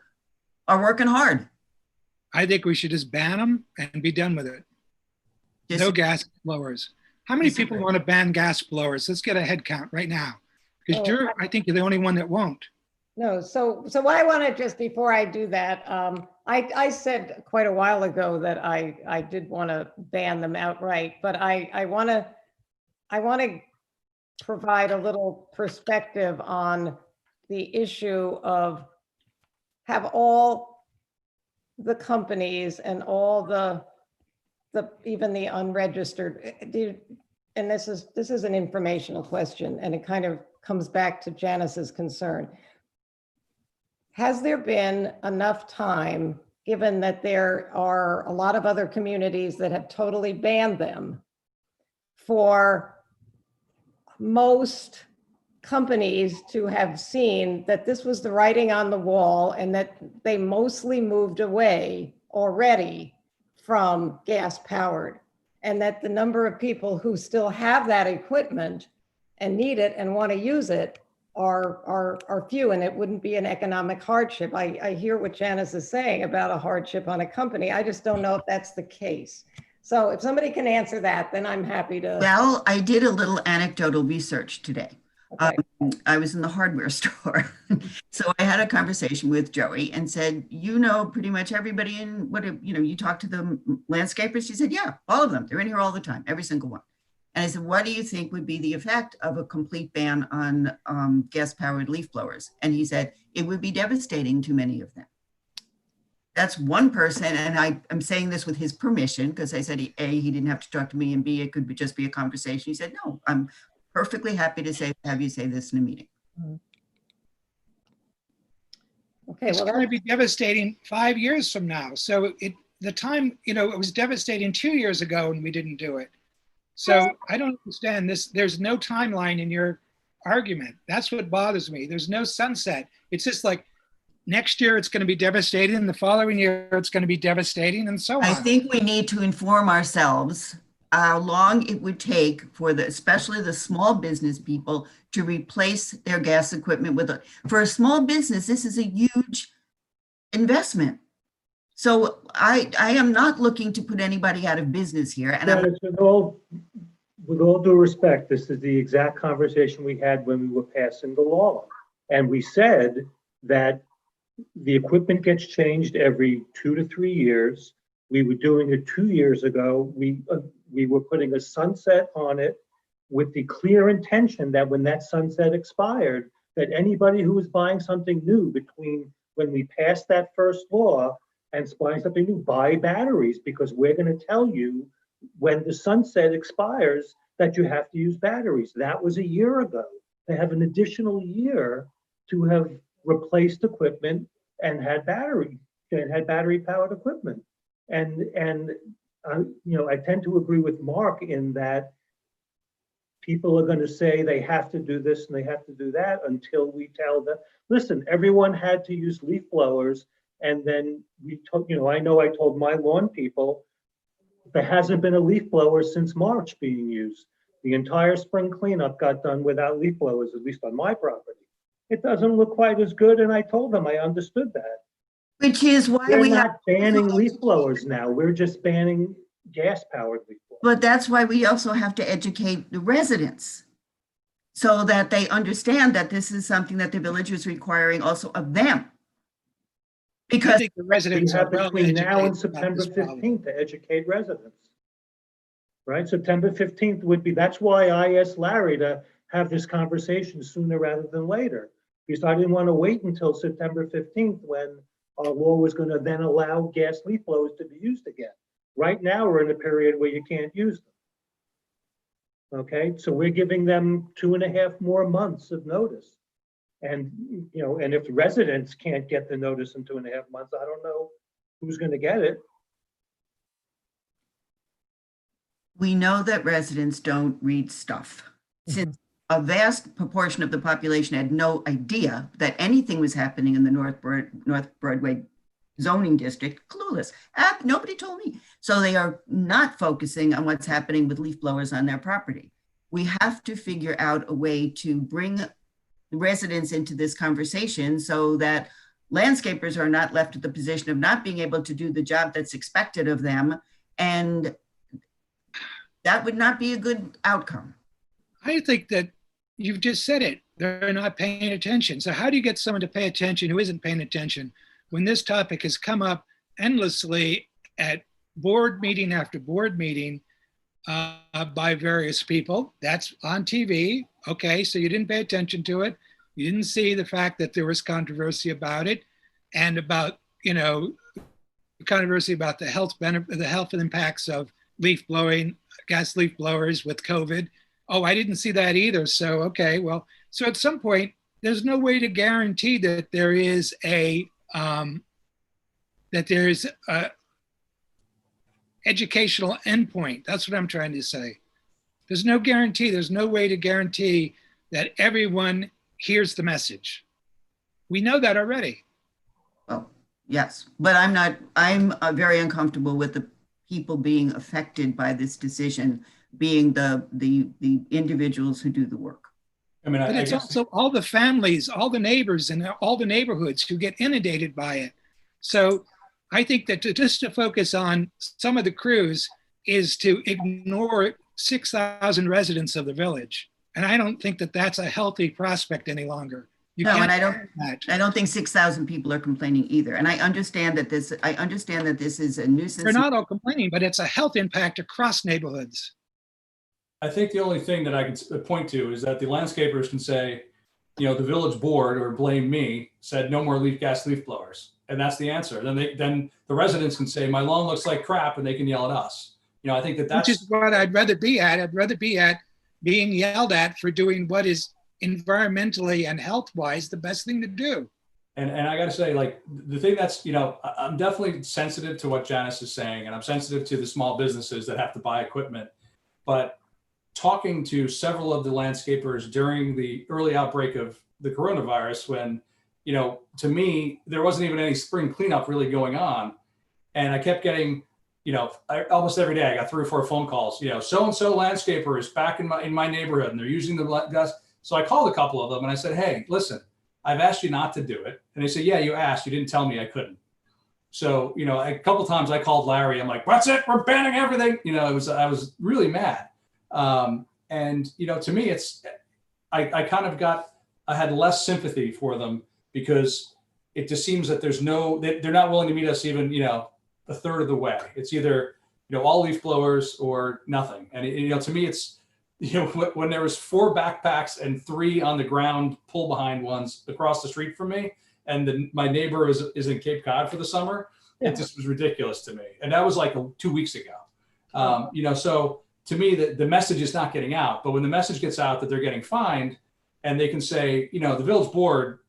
are working hard. I think we should just ban them and be done with it. Just- No gas blowers. How many people Disagree. want to ban gas blowers? Let's get a head count right now. Because Oh, I think you're the only one that won't. No, so what I want to just, before I do that, I said quite a while ago that I did want to ban them outright, but I want to provide a little perspective on the issue of have all the companies and all the even the unregistered, and this is an informational question, and it kind of comes back to Janice's concern. Has there been enough time, given that there are a lot of other communities that have totally banned them, for most companies to have seen that this was the writing on the wall and that they mostly moved away already from gas powered, and that the number of people who still have that equipment and need it and want to use it are few, and it wouldn't be an economic hardship. I hear what Janice is saying about a hardship on a company. I just don't know if that's the case. So if somebody can answer that, then I'm happy to. Well, I did a little anecdotal research today. Okay. I was in the hardware store. So I had a conversation with Joey and said, pretty much everybody in you talk to the landscapers. She said, yeah, all of them. They're in here all the time, every single one. And I said, what do you think would be the effect of a complete ban on gas powered leaf blowers? And he said, it would be devastating to many of them. That's one person, and I'm saying this with his permission, because I said, A, he didn't have to talk to me, and B, it could just be a conversation. He said, no, I'm perfectly happy to have you say this in a meeting. Okay, It's well, going to be devastating 5 years from now. So the time, it was devastating 2 years ago and we didn't do it. So I don't understand this. There's no timeline in your argument. That's what bothers me. There's no sunset. It's just like next year it's going to be devastating, and the following year it's going to be devastating, and so on. I think we need to inform ourselves how long it would take for especially the small business people to replace their gas equipment for a small business, this is a huge investment. So I am not looking to put anybody out of business here. And Dennis, with all due respect, this is the exact conversation we had when we were passing the law. And we said that the equipment gets changed every 2 to 3 years. We were doing it 2 years ago. We were putting a sunset on it with the clear intention that when that sunset expired, that anybody who was buying something new between when we passed that first law and buying something new, buy batteries, because we're going to tell you when the sunset expires that you have to use batteries. That was a year ago. They have an additional year to have replaced equipment and had battery powered equipment. And I tend to agree with Mark in that people are going to say they have to do this and they have to do that until we tell them, listen, everyone had to use leaf blowers. And then I know I told my lawn people there hasn't been a leaf blower since March being used. The entire spring cleanup got done without leaf blowers, at least on my property. It doesn't look quite as good, and I told them I understood that. which is why We're we have, not banning leaf blowers now. We're just banning gas-powered leaf blowers. but that's why we also have to educate the residents so that they understand that this is something that the village is requiring also of them. I Because think the We residents are have well between now and educated about September this problem. 15th to educate residents. Right, September 15th would be, that's why I asked Larry to have this conversation sooner rather than later. Because I didn't want to wait until September 15th when our law was going to then allow gas leaf blowers to be used again. Right now, we're in a period where you can't use them. Okay, so we're giving them 2.5 more months of notice. And, and if residents can't get the notice in 2.5 months, I don't know who's going to get it. we know that residents don't read stuff. Since a vast proportion of the population had no idea that anything was happening in the North Broadway zoning district, clueless. Nobody told me. So they are not focusing on what's happening with leaf blowers on their property. We have to figure out a way to bring residents into this conversation so that landscapers are not left in the position of not being able to do the job that's expected of them. And that would not be a good outcome. I think that you've just said it. They're not paying attention. So how do you get someone to pay attention who isn't paying attention when this topic has come up endlessly at board meeting after board meeting by various people? That's on TV. Okay, so you didn't pay attention to it. You didn't see the fact that there was controversy about it and about, controversy about the health impacts of leaf blowing, gas leaf blowers with COVID. Oh, I didn't see that either. So, okay, well, so at some point, there's no way to guarantee that there is a educational endpoint. That's what I'm trying to say. There's no guarantee. There's no way to guarantee that everyone hears the message. We know that already. Well, yes, but I'm very uncomfortable with the people being affected by this decision being the individuals who do the work. I mean, But it's also all the families, all the neighbors, and all the neighborhoods who get inundated by it. So I think that just to focus on some of the crews is to ignore 6,000 residents of the village. And I don't think that that's a healthy prospect any longer. No, and I don't think 6,000 people are complaining either. And I understand that this is a nuisance. They're not all complaining, but it's a health impact across neighborhoods. I think the only thing that I can point to is that the landscapers can say, the village board, or blame me, said no more gas leaf blowers. And that's the answer. Then the residents can say, my lawn looks like crap, and they can yell at us. You know, I think that's Which is what I'd rather be at. I'd rather be at being yelled at for doing what is environmentally and health-wise the best thing to do. And I got to say, like, the thing that's, you know, I'm definitely sensitive to what Janice is saying, and I'm sensitive to the small businesses that have to buy equipment. But talking to several of the landscapers during the early outbreak of the coronavirus, when, you know, to me, there wasn't even any spring cleanup really going on. And I kept getting, you know, almost every day I got 3 or 4 phone calls, you know, so-and-so landscaper is back in my neighborhood and they're using the gas. So I called a couple of them and I said, hey, listen, I've asked you not to do it. And they said, yeah, you asked, you didn't tell me I couldn't. So, you know, a couple of times I called Larry, I'm like, that's it, we're banning everything. You know, I was really mad. And, you know, to me, I kind of I had less sympathy for them because it just seems that they're not willing to meet us even, you know, a third of the way. It's either, you know, all leaf blowers or nothing. And, you know, to me, it's, you know, when there was 4 backpacks and 3 on the ground pull behind ones across the street from me, and my neighbor is in Cape Cod for the summer, it just was ridiculous to me. And that was like 2 weeks ago. You know, so to me, the message is not getting out. But when the message gets out that they're getting fined, and they can say, you know, the village board,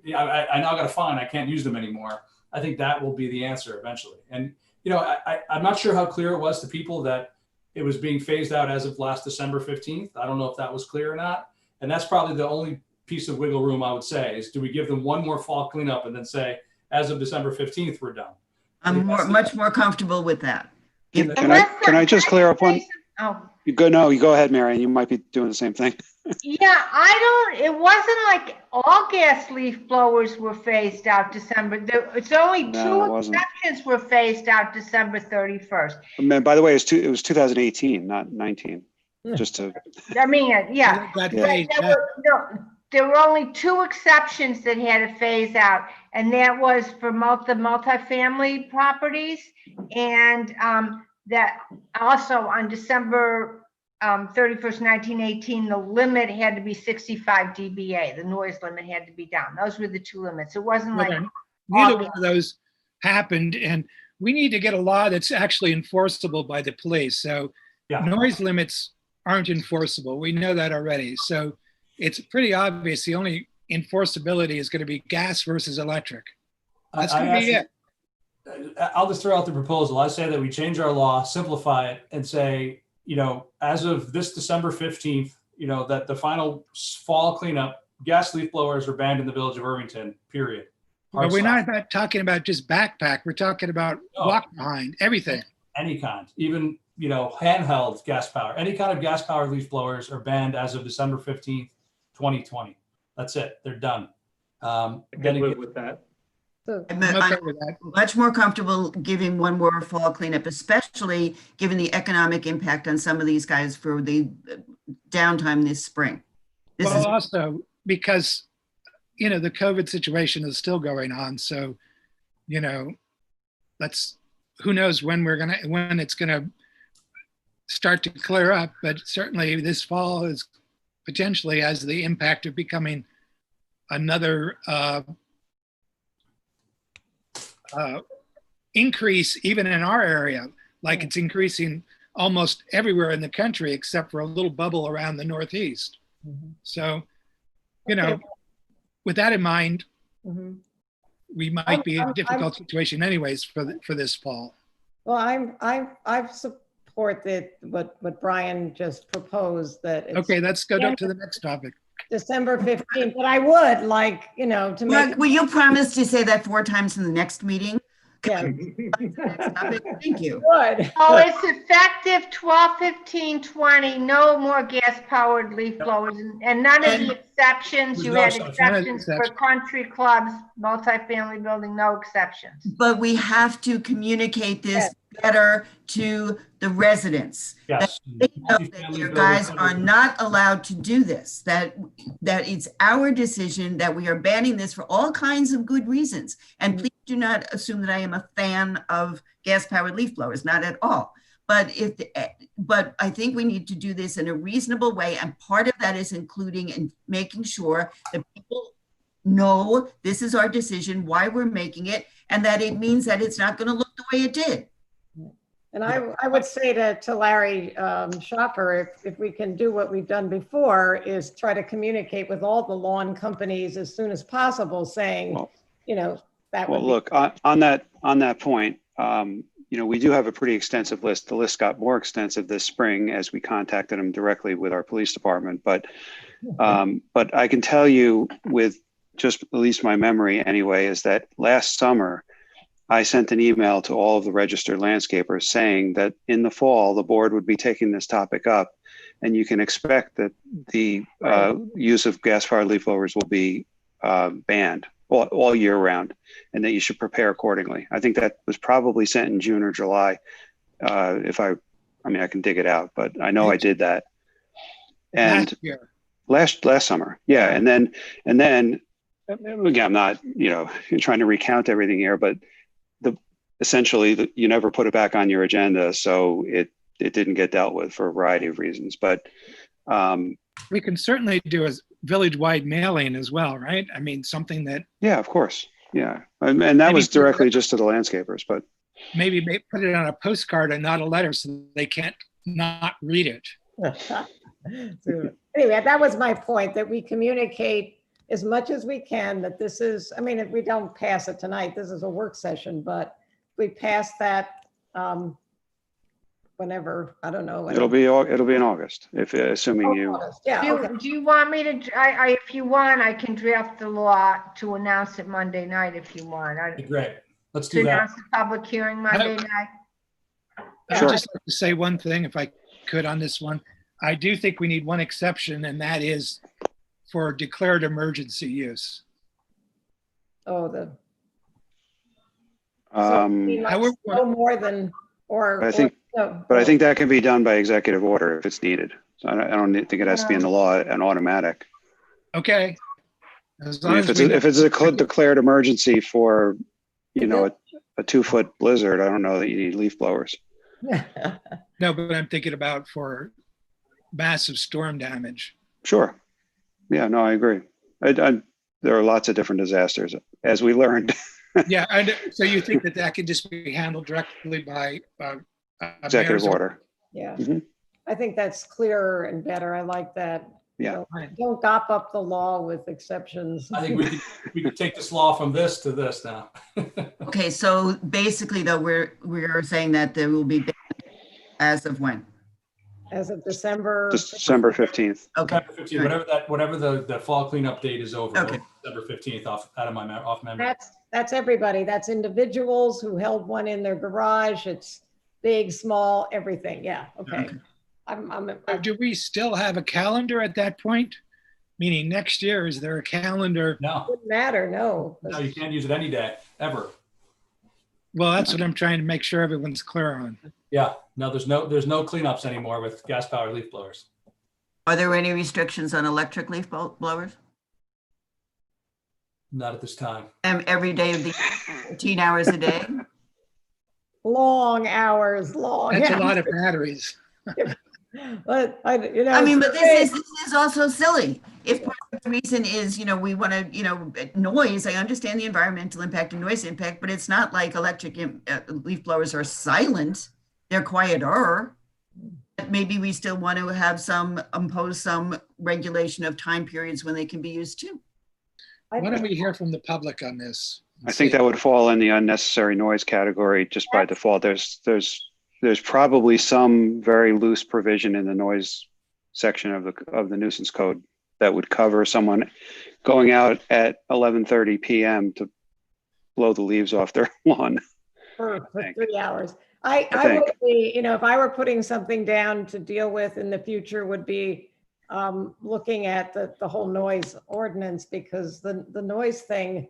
I now got a fine, I can't use them anymore. I think that will be the answer eventually. And, you know, I'm not sure how clear it was to people that it was being phased out as of last December 15th. I don't know if that was clear or not. And that's probably the only piece of wiggle room I would say is, do we give them one more fall cleanup and then say, as of December 15th, we're done? I'm much more comfortable with that. Can I just clear up one? Oh. You go ahead, Marion. You might be doing the same thing. Yeah, it wasn't like all gas leaf blowers were phased out December. It's only No, it two exceptions were phased out December 31st. Man, by the way, it was 2018, not 19. Just to. I mean, yeah. That Yeah. phase, There were only 2 exceptions that had to phase out, and that was for the multifamily properties, and that also on December 31st, 1918, the limit had to be 65 dBA. The noise limit had to be down. Those were the 2 limits. It wasn't like neither one of those happened, and we need to get a law that's actually enforceable by the police. So Yeah. noise limits aren't enforceable. We know that already. So it's pretty obvious the only enforceability is going to be gas versus electric. That's going to be it. I'll just throw out the proposal. I say that we change our law, simplify it, and say, you know, as of this December 15th, you know, that the final fall cleanup, gas leaf blowers are banned in the village of Irvington, period. But we're not talking about just backpack. We're talking about walk behind, everything. Any kind, even, you know, handheld gas power, any kind of gas powered leaf blowers are banned as of December 15th, 2020. That's it. They're done. I can live with that. I'm okay with that. much more comfortable giving one more fall cleanup, especially given the economic impact on some of these guys for the downtime this spring. Well, also because, you know, the COVID situation is still going on. So, you know, who knows when it's gonna start to clear up, but certainly this fall is potentially has the impact of becoming another increase even in our area, like it's increasing almost everywhere in the country except for a little bubble around the Northeast. So, you know, with that in mind, we might be in a difficult situation anyways for this fall. Well, I support what Brian just proposed, that it's Okay, let's go to the next topic. December 15th, but I would like, you know, to make. Will you promise to say that 4 times in the next meeting? Yeah, Thank you. good. Oh, it's effective 12/15/20. No more gas-powered leaf blowers, and none of the exceptions. You had exceptions for country clubs, multifamily building, no exceptions. But we have to communicate this better to the residents. Yes. They know that your guys are not allowed to do this, that it's our decision, that we are banning this for all kinds of good reasons. And please do not assume that I am a fan of gas-powered leaf blowers, not at all. But I think we need to do this in a reasonable way. And part of that is including and making sure that people know this is our decision, why we're making it, and that it means that it's not going to look the way it did. And I would say to Larry Schaffer, if we can do what we've done before, is try to communicate with all the lawn companies as soon as possible, saying, Well- you know, that Well, would be. look, on that point, you know, we do have a pretty extensive list. The list got more extensive this spring as we contacted them directly with our police department. But I can tell you with just at least my memory anyway, is that last summer, I sent an email to all of the registered landscapers saying that in the fall, the board would be taking this topic up, and you can expect that the use of gas-fired leaf blowers will be banned all year round, and that you should prepare accordingly. I think that was probably sent in June or July. I mean, I can dig it out, but I know I did that. And Last year. last summer, yeah. And then again, I'm not, you know, trying to recount everything here, but essentially you never put it back on your agenda, so it didn't get dealt with for a variety of reasons. But We can certainly do a village-wide mailing as well, right? I mean, something that yeah, of course, yeah, and that was directly just to the landscapers, but maybe put it on a postcard and not a letter so they can't not read it. So, anyway, that was my point, that we communicate as much as we can that this is, I mean, if we don't pass it tonight, this is a work session, but we pass that whenever, I don't know. it'll be in August, if assuming you. Yeah, okay. Do you want me to, if you want, I can draft the law to announce it Monday night if you want. Great. Let's To do that. announce the public hearing Monday night. I Sure. would just like to say one thing, if I could, on this one. I do think we need one exception, and that is for declared emergency use. Oh, I would- no more than, or. I think- no, But I think that can be done by executive order if it's needed. So I don't think it has to be in the law and automatic. Okay. As I long mean, as we- if it's a declared emergency for, you know, a 2-foot blizzard, I don't know that you need leaf blowers. No, but I'm thinking about for massive storm damage. Sure. Yeah, no, I agree. There are lots of different disasters, as we learned. Yeah, so you think that could just be handled directly by Executive mayor's order. Yeah, Mhm. I think that's clearer and better. I like that. Yeah. Don't gop up the law with exceptions. I think we could take this law from this to this now. Okay, so basically though, we're saying that there will be as of when? As of December. December 15th. Okay, December 15th, whatever the fall cleanup date is over, Okay. December 15th off memory. That's everybody. That's individuals who held one in their garage. It's big, small, everything. Yeah, okay. Okay. Do we still have a calendar at that point? Meaning next year, is there a calendar? No, Wouldn't matter, no. you can't use it any day, ever. Well, that's what I'm trying to make sure everyone's clear on. Yeah, no, there's no cleanups anymore with gas-powered leaf blowers. are there any restrictions on electric leaf blowers? Not at this time. Every day of the 14 hours a day? Long hours, long. That's a lot of batteries. But I mean, but this is also silly. If part of the reason is, we want to, noise, I understand the environmental impact and noise impact, but it's not like electric leaf blowers are silent. They're quieter. Maybe we still want to have impose some regulation of time periods when they can be used too. Why don't we hear from the public on this? I think that would fall in the unnecessary noise category just by default. There's probably some very loose provision in the noise section of the nuisance code that would cover someone going out at 11:30 p.m. to blow the leaves off their lawn. for 3 hours. I think. would be, if I were putting something down to deal with in the future would be looking at the whole noise ordinance, because the noise thing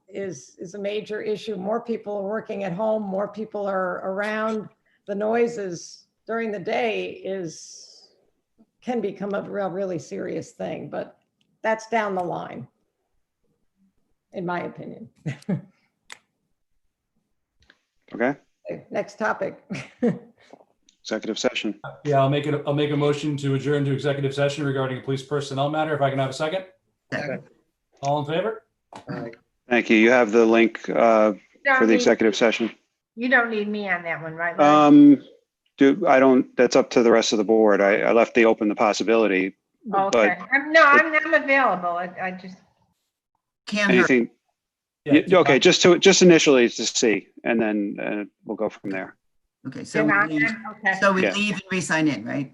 is a major issue. More people are working at home, more people are around. The noises during the day can become a really serious thing, but that's down the line, in my opinion. Okay, Okay, next topic. executive session. Yeah, I'll make a motion to adjourn to executive session regarding a police personnel matter. If I can have a second. Second. All in favor? Thank Thank you. You have the link for Don't the need- executive session. You don't need me on that one, right? Larry? That's up to the rest of the board. I left the possibility, Okay. but I'm available. I just, Can't hurt. anything, okay, just initially to see, and then we'll go from there. Okay, so then we I'm, leave, okay. so we Yeah. leave and re-sign in, right?